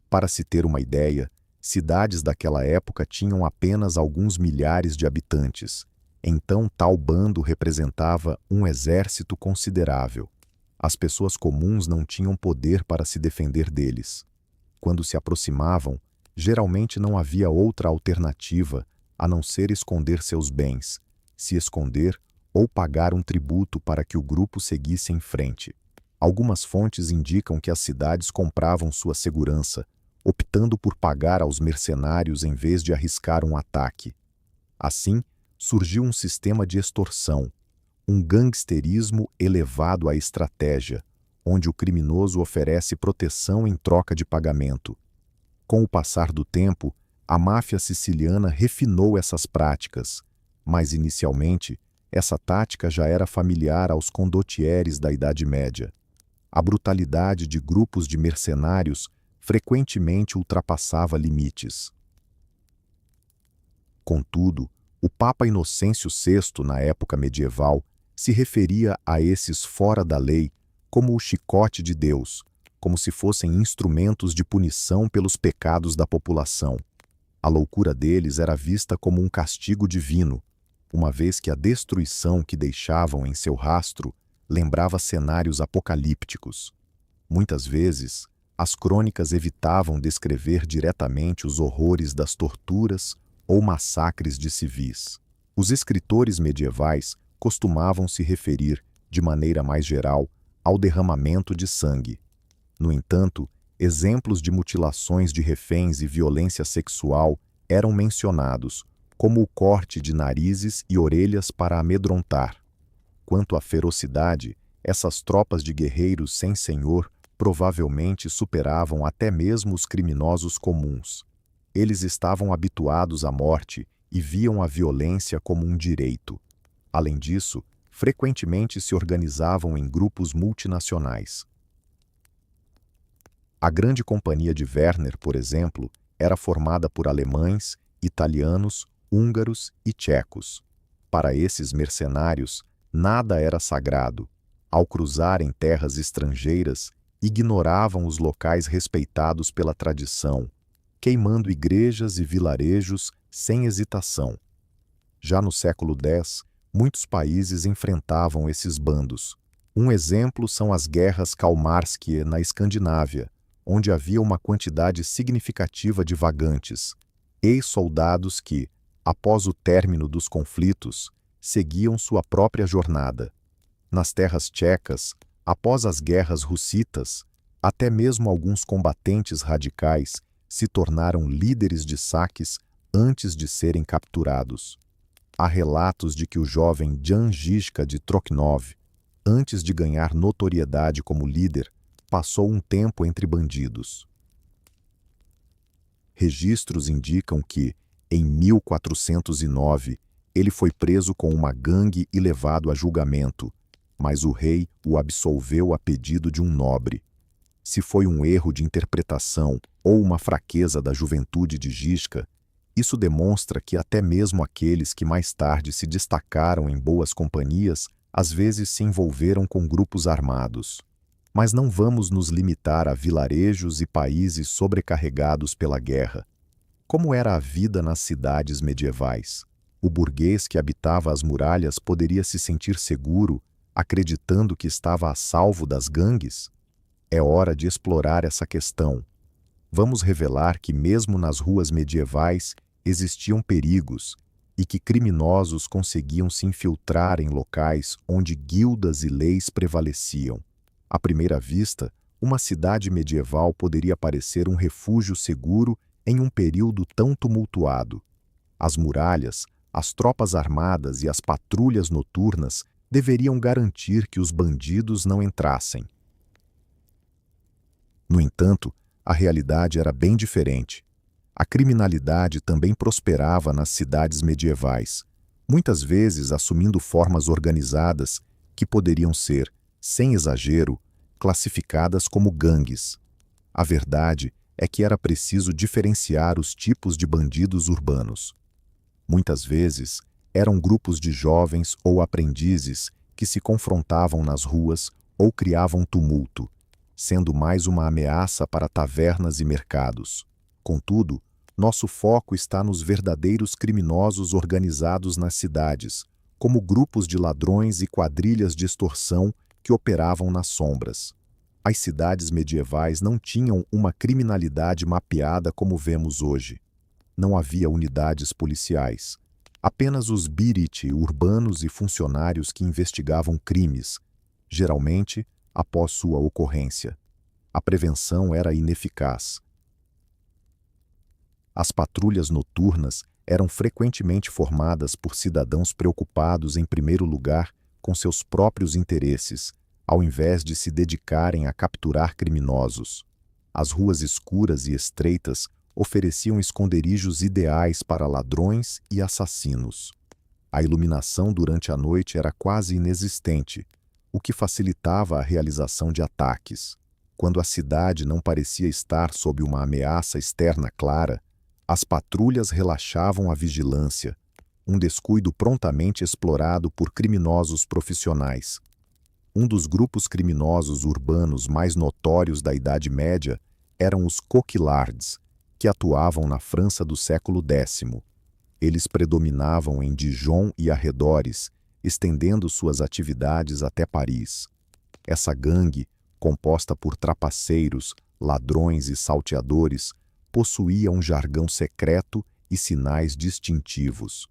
Para se ter uma ideia, cidades daquela época tinham apenas alguns milhares de habitantes. Então, tal bando representava um exército considerável. As pessoas comuns não tinham poder para se defender deles. Quando se aproximavam, geralmente não havia outra alternativa a não ser esconder seus bens, se esconder ou pagar um tributo para que o grupo seguisse em frente. Algumas fontes indicam que as cidades compravam sua segurança, optando por pagar aos mercenários em vez de arriscar um ataque. Assim, surgiu um sistema de extorsão, um gangsterismo elevado à estratégia, onde o criminoso oferece proteção em troca de pagamento. Com o passar do tempo, a máfia siciliana refinou essas práticas, mas inicialmente, essa tática já era familiar aos condottieres da Idade Média. A brutalidade de grupos de mercenários frequentemente ultrapassava limites. Contudo, o Papa Inocêncio VI, na época medieval, se referia a esses fora da lei como o chicote de Deus, como se fossem instrumentos de punição pelos pecados da população. A loucura deles era vista como um castigo divino, uma vez que a destruição que deixavam em seu rastro lembrava cenários apocalípticos. Muitas vezes, as crônicas evitavam descrever diretamente os horrores das torturas ou massacres de civis. Os escritores medievais costumavam se referir, de maneira mais geral, ao derramamento de sangue. No entanto, exemplos de mutilações de reféns e violência sexual eram mencionados, como o corte de narizes e orelhas para amedrontar. Quanto à ferocidade, essas tropas de guerreiros sem senhor provavelmente superavam até mesmo os criminosos comuns. Eles estavam habituados à morte e viam a violência como um direito. Além disso, frequentemente se organizavam em grupos multinacionais. A Grande Companhia de Werner, por exemplo, era formada por alemães, italianos, húngaros e tchecos. Para esses mercenários, nada era sagrado. Ao cruzarem terras estrangeiras, ignoravam os locais respeitados pela tradição, queimando igrejas e vilarejos sem hesitação. Já no século X, muitos países enfrentavam esses bandos. Um exemplo são as guerras Kalmarskié na Escandinávia, onde havia uma quantidade significativa de vagantes, ex-soldados que, após o término dos conflitos, seguiam sua própria jornada. Nas terras tchecas, após as guerras hussitas, até mesmo alguns combatentes radicais se tornaram líderes de saques antes de serem capturados. Há relatos de que o jovem Jan Žižka de Trocnov, antes de ganhar notoriedade como líder, passou um tempo entre bandidos. Registros indicam que, em 1409, ele foi preso com uma gangue e levado a julgamento, mas o rei o absolveu a pedido de um nobre. Se foi um erro de interpretação ou uma fraqueza da juventude de Žižka, isso demonstra que até mesmo aqueles que mais tarde se destacaram em boas companhias às vezes se envolveram com grupos armados. Mas não vamos nos limitar a vilarejos e países sobrecarregados pela guerra. Como era a vida nas cidades medievais? O burguês que habitava as muralhas poderia se sentir seguro, acreditando que estava a salvo das gangues? É hora de explorar essa questão. Vamos revelar que mesmo nas ruas medievais existiam perigos e que criminosos conseguiam se infiltrar em locais onde guildas e leis prevaleciam. À primeira vista, uma cidade medieval poderia parecer um refúgio seguro em um período tão tumultuado. As muralhas, as tropas armadas e as patrulhas noturnas deveriam garantir que os bandidos não entrassem. No entanto, a realidade era bem diferente. A criminalidade também prosperava nas cidades medievais, muitas vezes assumindo formas organizadas que poderiam ser, sem exagero, classificadas como gangues. A verdade é que era preciso diferenciar os tipos de bandidos urbanos. Muitas vezes, eram grupos de jovens ou aprendizes que se confrontavam nas ruas ou criavam tumulto, sendo mais uma ameaça para tavernas e mercados. Contudo, nosso foco está nos verdadeiros criminosos organizados nas cidades, como grupos de ladrões e quadrilhas de extorsão que operavam nas sombras. As cidades medievais não tinham uma criminalidade mapeada como vemos hoje. Não havia unidades policiais. Apenas os biriti urbanos e funcionários que investigavam crimes, geralmente após sua ocorrência. A prevenção era ineficaz. As patrulhas noturnas eram frequentemente formadas por cidadãos preocupados, em primeiro lugar, com seus próprios interesses, ao invés de se dedicarem a capturar criminosos. As ruas escuras e estreitas ofereciam esconderijos ideais para ladrões e assassinos. A iluminação durante a noite era quase inexistente, o que facilitava a realização de ataques. Quando a cidade não parecia estar sob uma ameaça externa clara, as patrulhas relaxavam a vigilância, um descuido prontamente explorado por criminosos profissionais. Um dos grupos criminosos urbanos mais notórios da Idade Média eram os coquillards, que atuavam na França do século X. Eles predominavam em Dijon e arredores, estendendo suas atividades até Paris. Essa gangue, composta por trapaceiros, ladrões e salteadores, possuía um jargão secreto e sinais distintivos.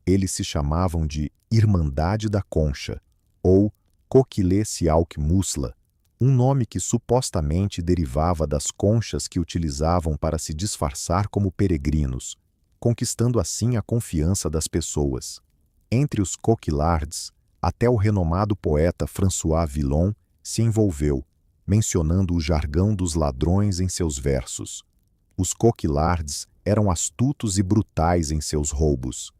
Eles se chamavam de Irmandade da Concha, ou Coquille Sialk Musla, um nome que supostamente derivava das conchas que utilizavam para se disfarçar como peregrinos, conquistando assim a confiança das pessoas. Entre os coquillards, até o renomado poeta François Villon se envolveu, mencionando o jargão dos ladrões em seus versos. Os coquillards eram astutos e brutais em seus roubos.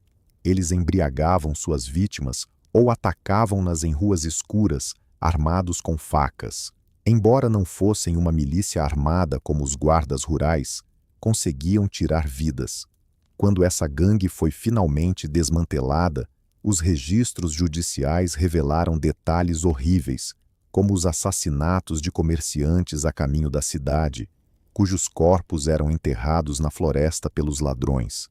Eles embriagavam suas vítimas ou atacavam-nas em ruas escuras, armados com facas. Embora não fossem uma milícia armada como os guardas rurais, conseguiam tirar vidas. Quando essa gangue foi finalmente desmantelada, os registros judiciais revelaram detalhes horríveis, como os assassinatos de comerciantes a caminho da cidade, cujos corpos eram enterrados na floresta pelos ladrões.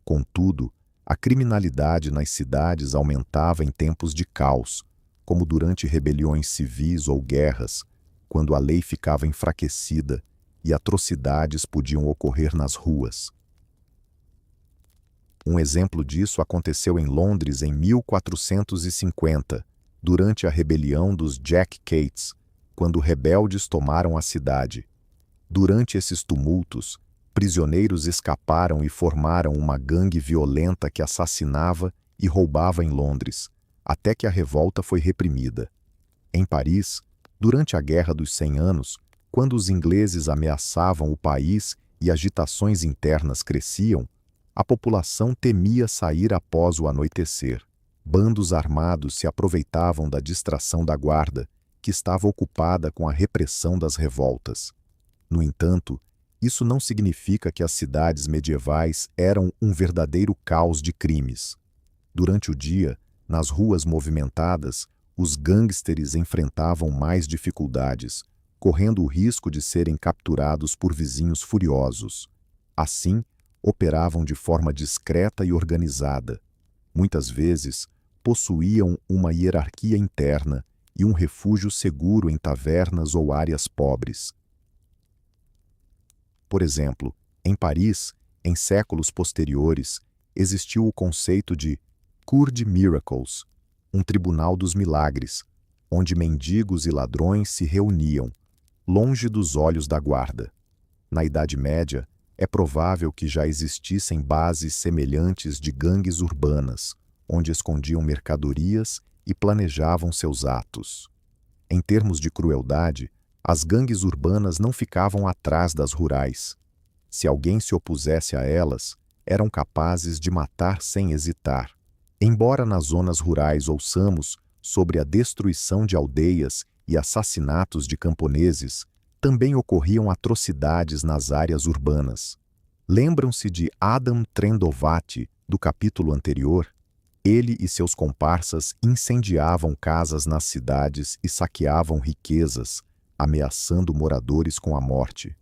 Contudo, a criminalidade nas cidades aumentava em tempos de caos, como durante rebeliões civis ou guerras, quando a lei ficava enfraquecida e atrocidades podiam ocorrer nas ruas. Um exemplo disso aconteceu em Londres em 1450, durante a rebelião dos Jack Cates, quando rebeldes tomaram a cidade. Durante esses tumultos, prisioneiros escaparam e formaram uma gangue violenta que assassinava e roubava em Londres, até que a revolta foi reprimida. Em Paris, durante a Guerra dos 100 Anos, quando os ingleses ameaçavam o país e agitações internas cresciam, a população temia sair após o anoitecer. Bandos armados se aproveitavam da distração da guarda, que estava ocupada com a repressão das revoltas. No entanto, isso não significa que as cidades medievais eram um verdadeiro caos de crimes. Durante o dia, nas ruas movimentadas, os gangsters enfrentavam mais dificuldades, correndo o risco de serem capturados por vizinhos furiosos. Assim, operavam de forma discreta e organizada. Muitas vezes, possuíam uma hierarquia interna e um refúgio seguro em tavernas ou áreas pobres. Por exemplo, em Paris, em séculos posteriores, existiu o conceito de Cour des Miracles, um tribunal dos milagres, onde mendigos e ladrões se reuniam, longe dos olhos da guarda. Na Idade Média, é provável que já existissem bases semelhantes de gangues urbanas, onde escondiam mercadorias e planejavam seus atos. Em termos de crueldade, as gangues urbanas não ficavam atrás das rurais. Se alguém se opusesse a elas, eram capazes de matar sem hesitar. Embora nas zonas rurais ouçamos sobre a destruição de aldeias e assassinatos de camponeses, também ocorriam atrocidades nas áreas urbanas. Lembram-se de Adam Trendovati, do capítulo anterior? Ele e seus comparsas incendiavam casas nas cidades e saqueavam riquezas, ameaçando moradores com a morte.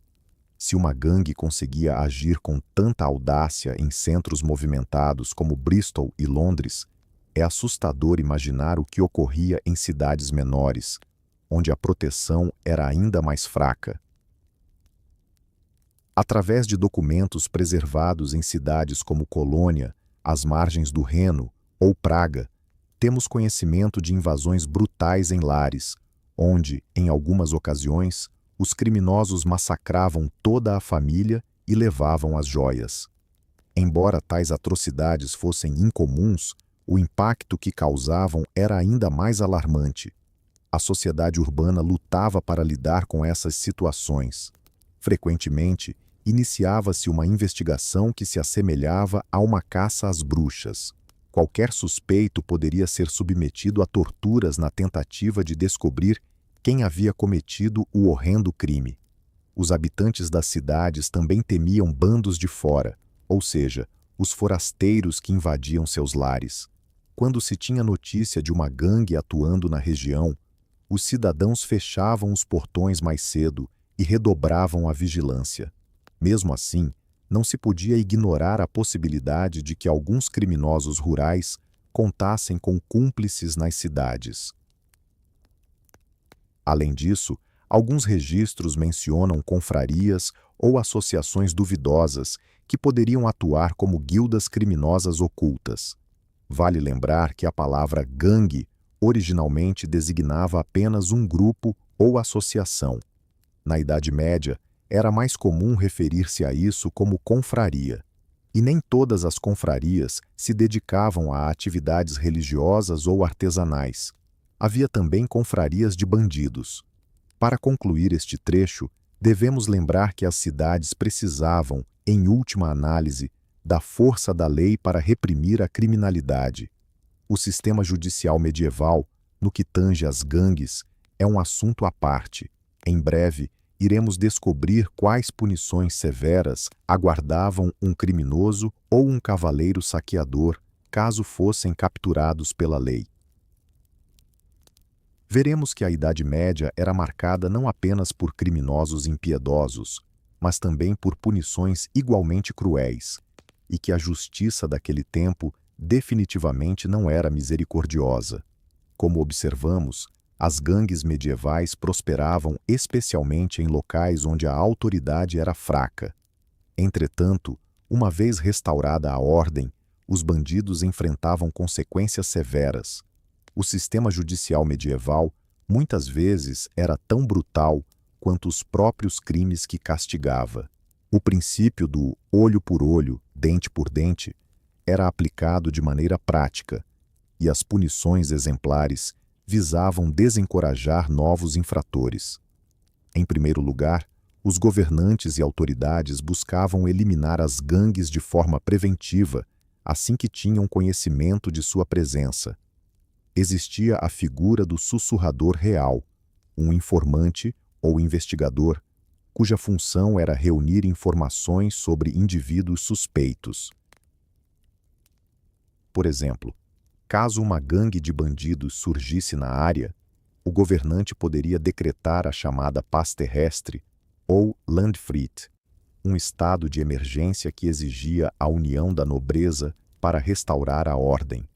Se uma gangue conseguia agir com tanta audácia em centros movimentados como Bristol e Londres, é assustador imaginar o que ocorria em cidades menores, onde a proteção era ainda mais fraca. Através de documentos preservados em cidades como Colônia, às margens do Reno ou Praga, temos conhecimento de invasões brutais em lares, onde, em algumas ocasiões, os criminosos massacravam toda a família e levavam as joias. Embora tais atrocidades fossem incomuns, o impacto que causavam era ainda mais alarmante. A sociedade urbana lutava para lidar com essas situações. Frequentemente, iniciava-se uma investigação que se assemelhava a uma caça às bruxas. Qualquer suspeito poderia ser submetido a torturas na tentativa de descobrir quem havia cometido o horrendo crime. Os habitantes das cidades também temiam bandos de fora, ou seja, os forasteiros que invadiam seus lares. Quando se tinha notícia de uma gangue atuando na região, os cidadãos fechavam os portões mais cedo e redobravam a vigilância. Mesmo assim, não se podia ignorar a possibilidade de que alguns criminosos rurais contassem com cúmplices nas cidades. Além disso, alguns registros mencionam confrarias ou associações duvidosas que poderiam atuar como guildas criminosas ocultas. Vale lembrar que a palavra gangue originalmente designava apenas um grupo ou associação. Na Idade Média, era mais comum referir-se a isso como confraria. E nem todas as confrarias se dedicavam a atividades religiosas ou artesanais. Havia também confrarias de bandidos. Para concluir este trecho, Devemos lembrar que as cidades precisavam, em última análise, da força da lei para reprimir a criminalidade. O sistema judicial medieval, no que tange às gangues, é um assunto à parte. Em breve, iremos descobrir quais punições severas aguardavam um criminoso ou um cavaleiro saqueador caso fossem capturados pela lei. Veremos que a Idade Média era marcada não apenas por criminosos impiedosos, mas também por punições igualmente cruéis, e que a justiça daquele tempo definitivamente não era misericordiosa. Como observamos, as gangues medievais prosperavam especialmente em locais onde a autoridade era fraca. Entretanto, uma vez restaurada a ordem, os bandidos enfrentavam consequências severas. O sistema judicial medieval muitas vezes era tão brutal quanto os próprios crimes que castigava. O princípio do olho por olho, dente por dente, era aplicado de maneira prática, e as punições exemplares visavam desencorajar novos infratores. Em primeiro lugar, os governantes e autoridades buscavam eliminar as gangues de forma preventiva assim que tinham conhecimento de sua presença. Existia a figura do sussurrador real, um informante ou investigador, cuja função era reunir informações sobre indivíduos suspeitos. Por exemplo, caso uma gangue de bandidos surgisse na área, o governante poderia decretar a chamada paz terrestre, ou Landfried, um estado de emergência que exigia a união da nobreza para restaurar a ordem.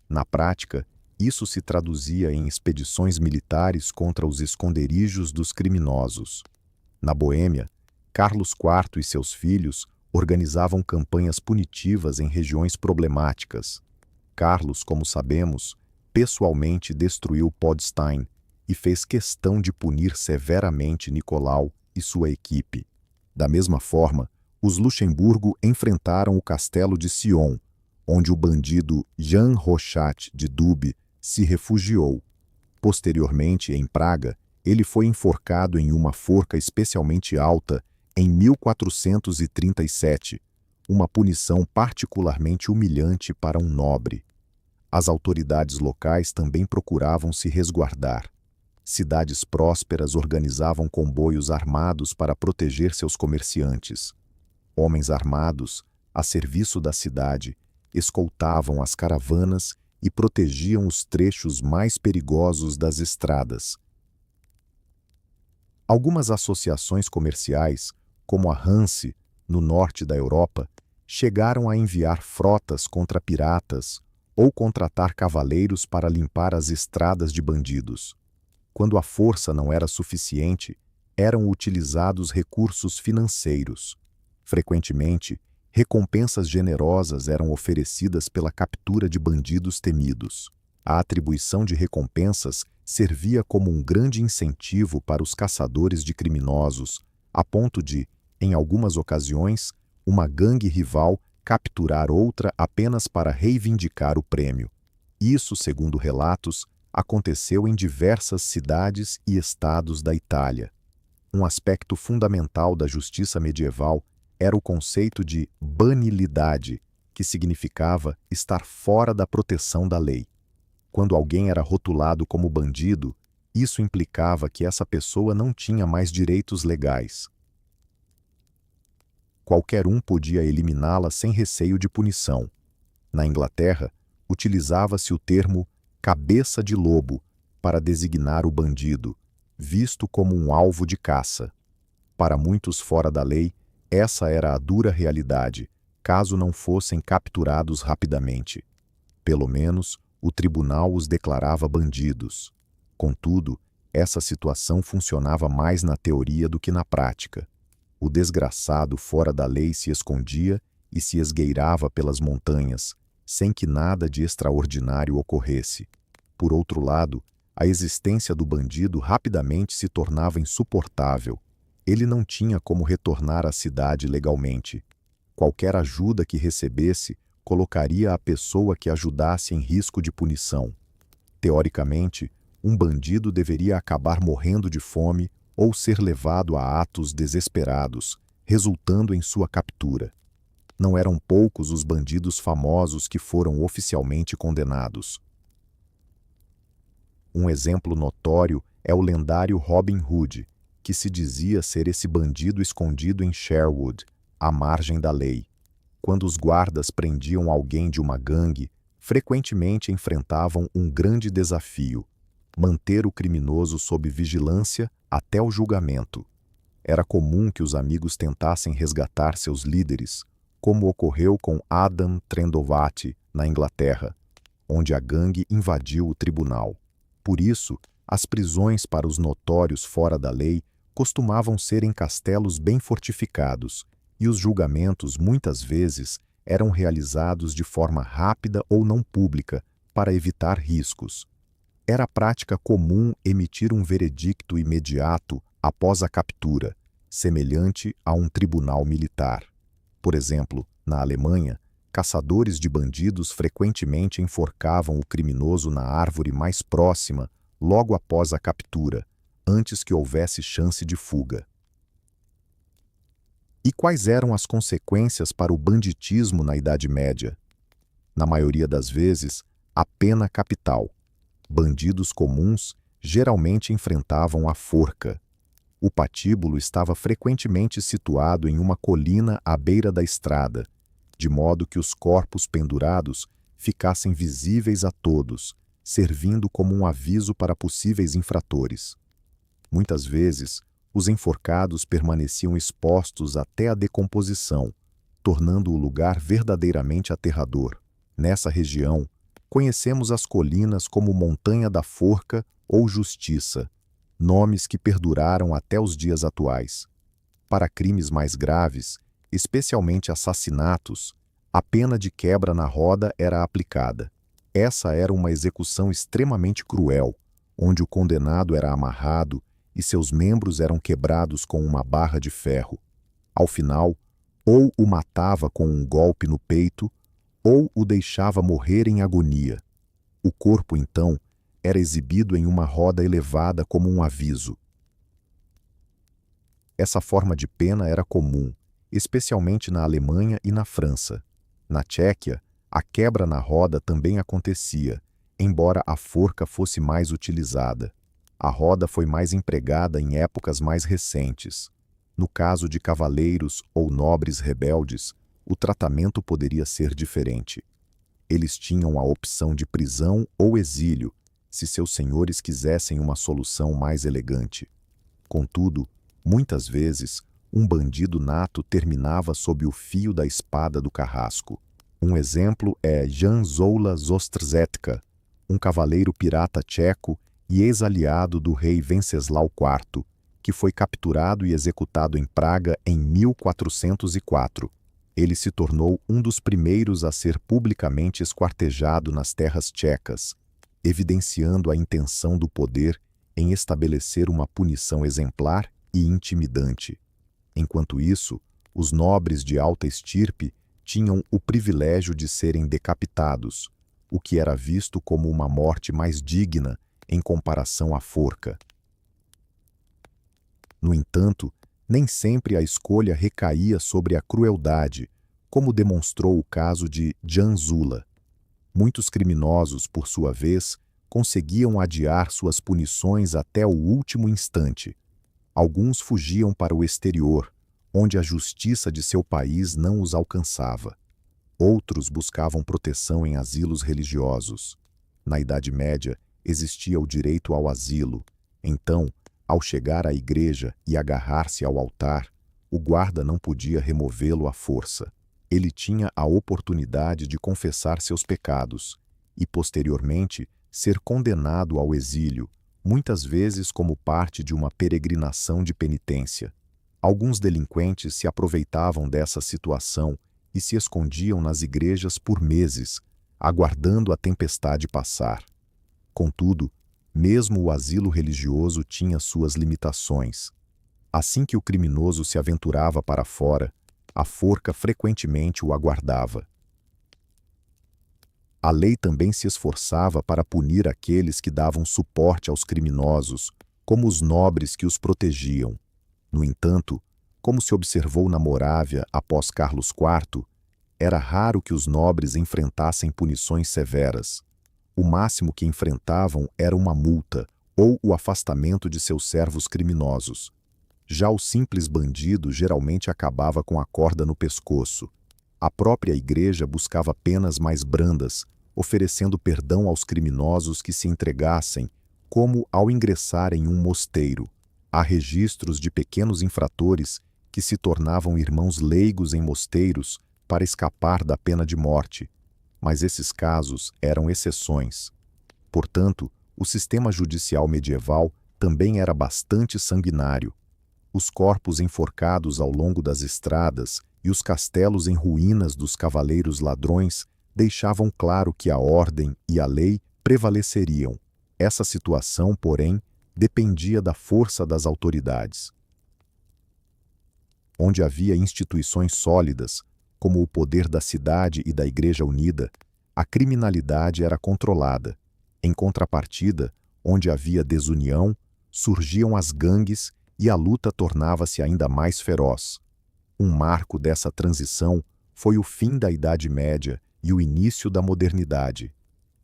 Na prática, isso se traduzia em expedições militares contra os esconderijos dos criminosos. Na Boêmia, Carlos IV e seus filhos organizavam campanhas punitivas em regiões problemáticas. Carlos, como sabemos, pessoalmente destruiu Podstein e fez questão de punir severamente Nicolau e sua equipe. Da mesma forma, os Luxemburgo enfrentaram o castelo de Sion, onde o bandido Jean Rochat de Dube se refugiou. Posteriormente, em Praga, ele foi enforcado em uma forca especialmente alta em 1437, uma punição particularmente humilhante para um nobre. As autoridades locais também procuravam se resguardar. Cidades prósperas organizavam comboios armados para proteger seus comerciantes. Homens armados, a serviço da cidade, escoltavam as caravanas e protegiam os trechos mais perigosos das estradas. Algumas associações comerciais, como a Hanse, no norte da Europa, chegaram a enviar frotas contra piratas ou contratar cavaleiros para limpar as estradas de bandidos. Quando a força não era suficiente, eram utilizados recursos financeiros. Frequentemente, recompensas generosas eram oferecidas pela captura de bandidos temidos. A atribuição de recompensas servia como um grande incentivo para os caçadores de criminosos, a ponto de, em algumas ocasiões, uma gangue rival capturar outra apenas para reivindicar o prêmio. Isso, segundo relatos, aconteceu em diversas cidades e estados da Itália. Um aspecto fundamental da justiça medieval era o conceito de banilidade, que significava estar fora da proteção da lei. Quando alguém era rotulado como bandido, isso implicava que essa pessoa não tinha mais direitos legais. Qualquer um podia eliminá-la sem receio de punição. Na Inglaterra, utilizava-se o termo cabeça de lobo para designar o bandido, visto como um alvo de caça. Para muitos fora da lei, essa era a dura realidade, caso não fossem capturados rapidamente. Pelo menos, o tribunal os declarava bandidos. Contudo, essa situação funcionava mais na teoria do que na prática. O desgraçado fora da lei se escondia e se esgueirava pelas montanhas, sem que nada de extraordinário ocorresse. Por outro lado, a existência do bandido rapidamente se tornava insuportável. Ele não tinha como retornar à cidade legalmente. Qualquer ajuda que recebesse colocaria a pessoa que ajudasse em risco de punição. Teoricamente, um bandido deveria acabar morrendo de fome ou ser levado a atos desesperados, resultando em sua captura. Não eram poucos os bandidos famosos que foram oficialmente condenados. Um exemplo notório é o lendário Robin Hood, que se dizia ser esse bandido escondido em Sherwood, à margem da lei. Quando os guardas prendiam alguém de uma gangue, frequentemente enfrentavam um grande desafio: manter o criminoso sob vigilância até o julgamento. Era comum que os amigos tentassem resgatar seus líderes, como ocorreu com Adam Trendovati, na Inglaterra, onde a gangue invadiu o tribunal. Por isso, as prisões para os notórios fora da lei costumavam ser em castelos bem fortificados, e os julgamentos, muitas vezes, eram realizados de forma rápida ou não pública, para evitar riscos. Era prática comum emitir um veredicto imediato após a captura, semelhante a um tribunal militar. Por exemplo, na Alemanha, caçadores de bandidos frequentemente enforcavam o criminoso na árvore mais próxima logo após a captura, antes que houvesse chance de fuga. E quais eram as consequências para o banditismo na Idade Média? Na maioria das vezes, a pena capital. Bandidos comuns geralmente enfrentavam a forca. O patíbulo estava frequentemente situado em uma colina à beira da estrada, de modo que os corpos pendurados ficassem visíveis a todos, servindo como um aviso para possíveis infratores. Muitas vezes, os enforcados permaneciam expostos até a decomposição, tornando o lugar verdadeiramente aterrador. Nessa região, conhecemos as colinas como Montanha da Forca ou Justiça, nomes que perduraram até os dias atuais. Para crimes mais graves, especialmente assassinatos, a pena de quebra na roda era aplicada. Essa era uma execução extremamente cruel, onde o condenado era amarrado e seus membros eram quebrados com uma barra de ferro. Ao final, ou o matava com um golpe no peito, ou o deixava morrer em agonia. O corpo, então, era exibido em uma roda elevada como um aviso. Essa forma de pena era comum, especialmente na Alemanha e na França. Na Tchequia, a quebra na roda também acontecia, embora a forca fosse mais utilizada. A roda foi mais empregada em épocas mais recentes. No caso de cavaleiros ou nobres rebeldes, o tratamento poderia ser diferente. Eles tinham a opção de prisão ou exílio, se seus senhores quisessem uma solução mais elegante. Contudo, muitas vezes, um bandido nato terminava sob o fio da espada do carrasco. Um exemplo é Jan Zoula Zostrzetka, um cavaleiro pirata tcheco e ex-aliado do rei Venceslau IV, que foi capturado e executado em Praga em 1404. Ele se tornou um dos primeiros a ser publicamente esquartejado nas terras tchecas, evidenciando a intenção do poder em estabelecer uma punição exemplar e intimidante. Enquanto isso, os nobres de alta estirpe tinham o privilégio de serem decapitados, o que era visto como uma morte mais digna em comparação à forca. No entanto, nem sempre a escolha recaía sobre a crueldade, como demonstrou o caso de Jan Zula. Muitos criminosos, por sua vez, conseguiam adiar suas punições até o último instante. Alguns fugiam para o exterior, onde a justiça de seu país não os alcançava. Outros buscavam proteção em asilos religiosos. Na Idade Média, existia o direito ao asilo. Então, ao chegar à igreja e agarrar-se ao altar, o guarda não podia removê-lo à força. Ele tinha a oportunidade de confessar seus pecados e, posteriormente, ser condenado ao exílio, muitas vezes como parte de uma peregrinação de penitência. Alguns delinquentes se aproveitavam dessa situação e se escondiam nas igrejas por meses, aguardando a tempestade passar. Contudo, mesmo o asilo religioso tinha suas limitações. Assim que o criminoso se aventurava para fora, a forca frequentemente o aguardava. A lei também se esforçava para punir aqueles que davam suporte aos criminosos como os nobres que os protegiam. No entanto, como se observou na Morávia após Carlos IV, era raro que os nobres enfrentassem punições severas. O máximo que enfrentavam era uma multa ou o afastamento de seus servos criminosos. Já o simples bandido geralmente acabava com a corda no pescoço. A própria igreja buscava penas mais brandas, oferecendo perdão aos criminosos que se entregassem, como ao ingressar em um mosteiro. Há registros de pequenos infratores que se tornavam irmãos leigos em mosteiros para escapar da pena de morte, mas esses casos eram exceções. Portanto, o sistema judicial medieval também era bastante sanguinário. Os corpos enforcados ao longo das estradas e os castelos em ruínas dos cavaleiros ladrões deixavam claro que a ordem e a lei prevaleceriam. Essa situação, porém, dependia da força das autoridades. Onde havia instituições sólidas, como o poder da cidade e da Igreja Unida, a criminalidade era controlada. Em contrapartida, onde havia desunião, surgiam as gangues e a luta tornava-se ainda mais feroz. Um marco dessa transição foi o fim da Idade Média e o início da modernidade.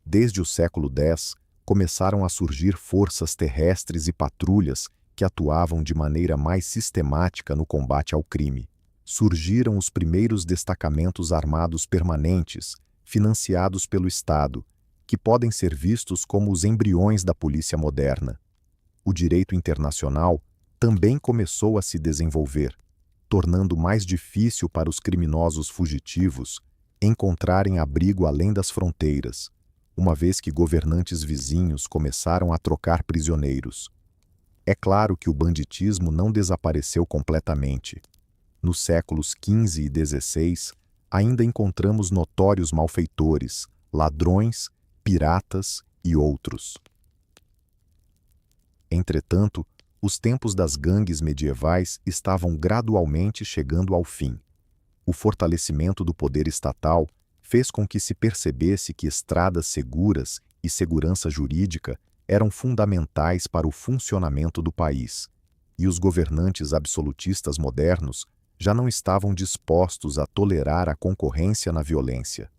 Desde o século X, começaram a surgir forças terrestres e patrulhas que atuavam de maneira mais sistemática no combate ao crime. Surgiram os primeiros destacamentos armados permanentes, financiados pelo Estado, que podem ser vistos como os embriões da polícia moderna. O direito internacional também começou a se desenvolver, tornando mais difícil para os criminosos fugitivos encontrarem abrigo além das fronteiras, uma vez que governantes vizinhos começaram a trocar prisioneiros. É claro que o banditismo não desapareceu completamente. Nos séculos XV e XVI, ainda encontramos notórios malfeitores, ladrões, piratas e outros. Entretanto, os tempos das gangues medievais estavam gradualmente chegando ao fim. O fortalecimento do poder estatal fez com que se percebesse que estradas seguras e segurança jurídica eram fundamentais para o funcionamento do país, e os governantes absolutistas modernos já não estavam dispostos a tolerar a concorrência na violência.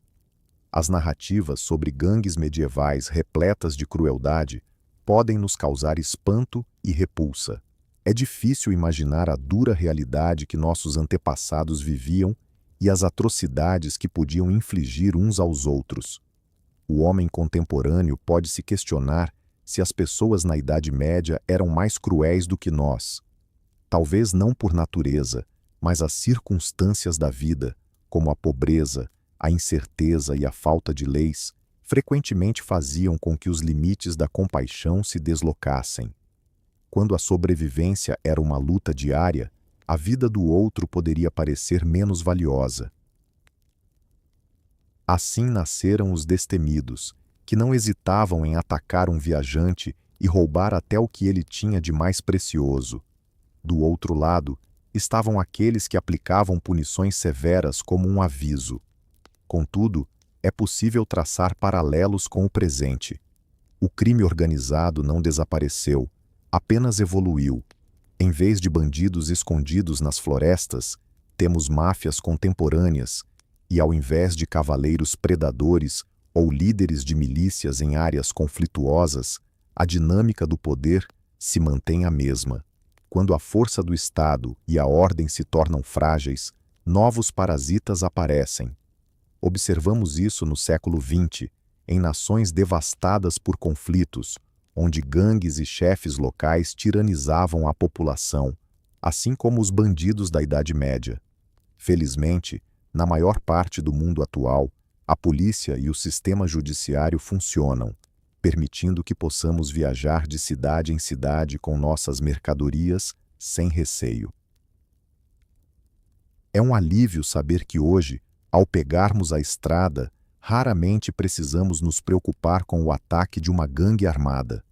As narrativas sobre gangues medievais repletas de crueldade podem nos causar espanto e repulsa. É difícil imaginar a dura realidade que nossos antepassados viviam e as atrocidades que podiam infligir uns aos outros. O homem contemporâneo pode se questionar se as pessoas na Idade Média eram mais cruéis do que nós. Talvez não por natureza, mas as circunstâncias da vida, como a pobreza, a incerteza e a falta de leis, frequentemente faziam com que os limites da compaixão se deslocassem. Quando a sobrevivência era uma luta diária, a vida do outro poderia parecer menos valiosa. Assim nasceram os destemidos, que não hesitavam em atacar um viajante e roubar até o que ele tinha de mais precioso. Do outro lado, estavam aqueles que aplicavam punições severas como um aviso. Contudo, é possível traçar paralelos com o presente. O crime organizado não desapareceu, apenas evoluiu. Em vez de bandidos escondidos nas florestas, temos máfias contemporâneas, e ao invés de cavaleiros predadores ou líderes de milícias em áreas conflituosas, a dinâmica do poder se mantém a mesma. Quando a força do Estado e a ordem se tornam frágeis, novos parasitas aparecem. Observamos isso no século XX, em nações devastadas por conflitos, onde gangues e chefes locais tiranizavam a população, assim como os bandidos da Idade Média. Felizmente, na maior parte do mundo atual, a polícia e o sistema judiciário funcionam, permitindo que possamos viajar de cidade em cidade com nossas mercadorias sem receio. É um alívio saber que hoje, ao pegarmos a estrada, raramente precisamos nos preocupar com o ataque de uma gangue armada.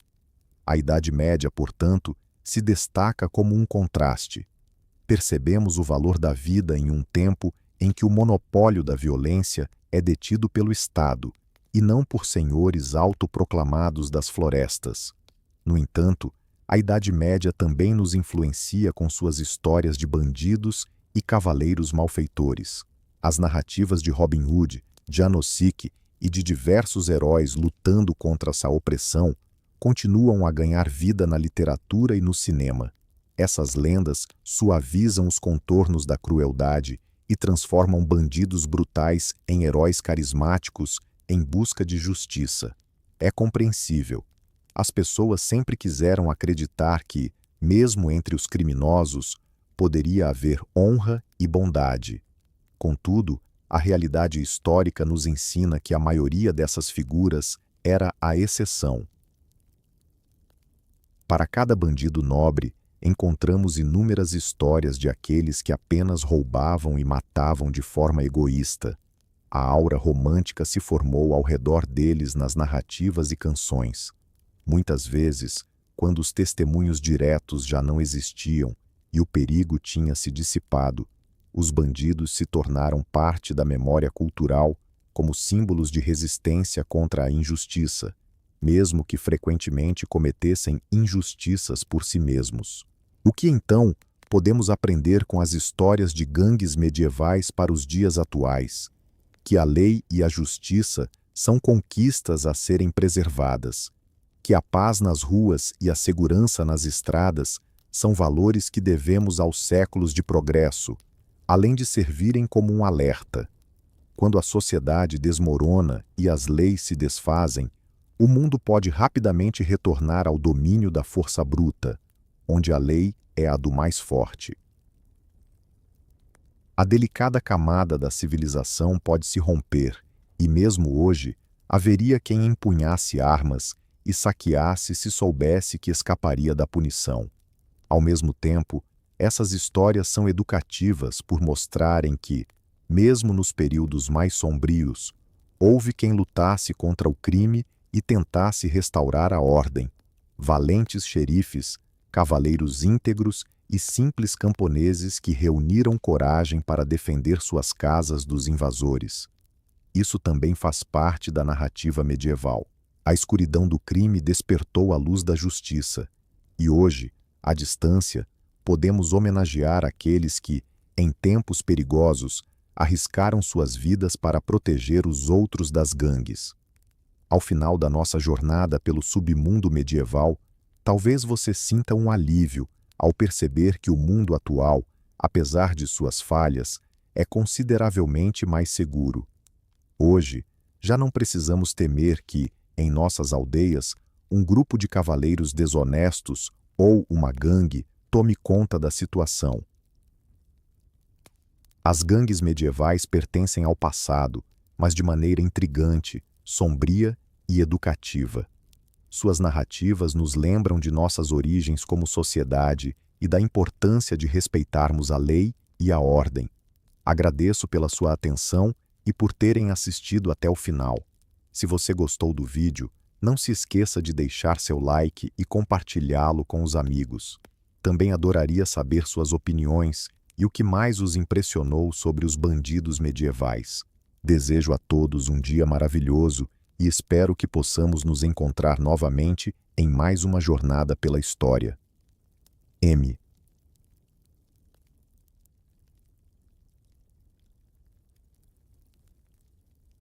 A Idade Média, portanto, se destaca como um contraste. Percebemos o valor da vida em um tempo em que o monopólio da violência é detido pelo Estado e não por senhores autoproclamados das florestas. No entanto, a Idade Média também nos influencia com suas histórias de bandidos e cavaleiros malfeitores. As narrativas de Robin Hood, Jano Sik e de diversos heróis lutando contra essa opressão continuam a ganhar vida na literatura e no cinema. Essas lendas suavizam os contornos da crueldade e transformam bandidos brutais em heróis carismáticos em busca de justiça. É compreensível. As pessoas sempre quiseram acreditar que, mesmo entre os criminosos, poderia haver honra e bondade. Contudo, a realidade histórica nos ensina que a maioria dessas figuras era a exceção. Para cada bandido nobre, encontramos inúmeras histórias de aqueles que apenas roubavam e matavam de forma egoísta. A aura romântica se formou ao redor deles nas narrativas e canções. Muitas vezes, quando os testemunhos diretos já não existiam e o perigo tinha se dissipado, os bandidos se tornaram parte da memória cultural como símbolos de resistência contra a injustiça, mesmo que frequentemente cometessem injustiças por si mesmos. O que então podemos aprender com as histórias de gangues medievais para os dias atuais? Que a lei e a justiça são conquistas a serem preservadas, que a paz nas ruas e a segurança nas estradas são valores que devemos aos séculos de progresso, além de servirem como um alerta. Quando a sociedade desmorona e as leis se desfazem, o mundo pode rapidamente retornar ao domínio da força bruta, onde a lei é a do mais forte. A delicada camada da civilização pode se romper, e mesmo hoje, haveria quem empunhasse armas e saqueasse se soubesse que escaparia da punição. Ao mesmo tempo, essas histórias são educativas por mostrarem que, mesmo nos períodos mais sombrios, houve quem lutasse contra o crime e tentasse restaurar a ordem. Valentes xerifes, cavaleiros íntegros e simples camponeses que reuniram coragem para defender suas casas dos invasores. Isso também faz parte da narrativa medieval. A escuridão do crime despertou a luz da justiça, e hoje, à distância, podemos homenagear aqueles que, em tempos perigosos, arriscaram suas vidas para proteger os outros das gangues. Ao final da nossa jornada pelo submundo medieval, talvez você sinta um alívio ao perceber que o mundo atual, apesar de suas falhas, é consideravelmente mais seguro. Hoje, já não precisamos temer que, em nossas aldeias, um grupo de cavaleiros desonestos ou uma gangue tome conta da situação. As gangues medievais pertencem ao passado, mas de maneira intrigante, sombria e educativa. Suas narrativas nos lembram de nossas origens como sociedade e da importância de respeitarmos a lei e a ordem. Agradeço pela sua atenção e por terem assistido até o final. Se você gostou do vídeo, não se esqueça de deixar seu like e compartilhá-lo com os amigos. Também adoraria saber suas opiniões e o que mais os impressionou sobre os bandidos medievais. Desejo a todos um dia maravilhoso e espero que possamos nos encontrar novamente em mais uma jornada pela história. M.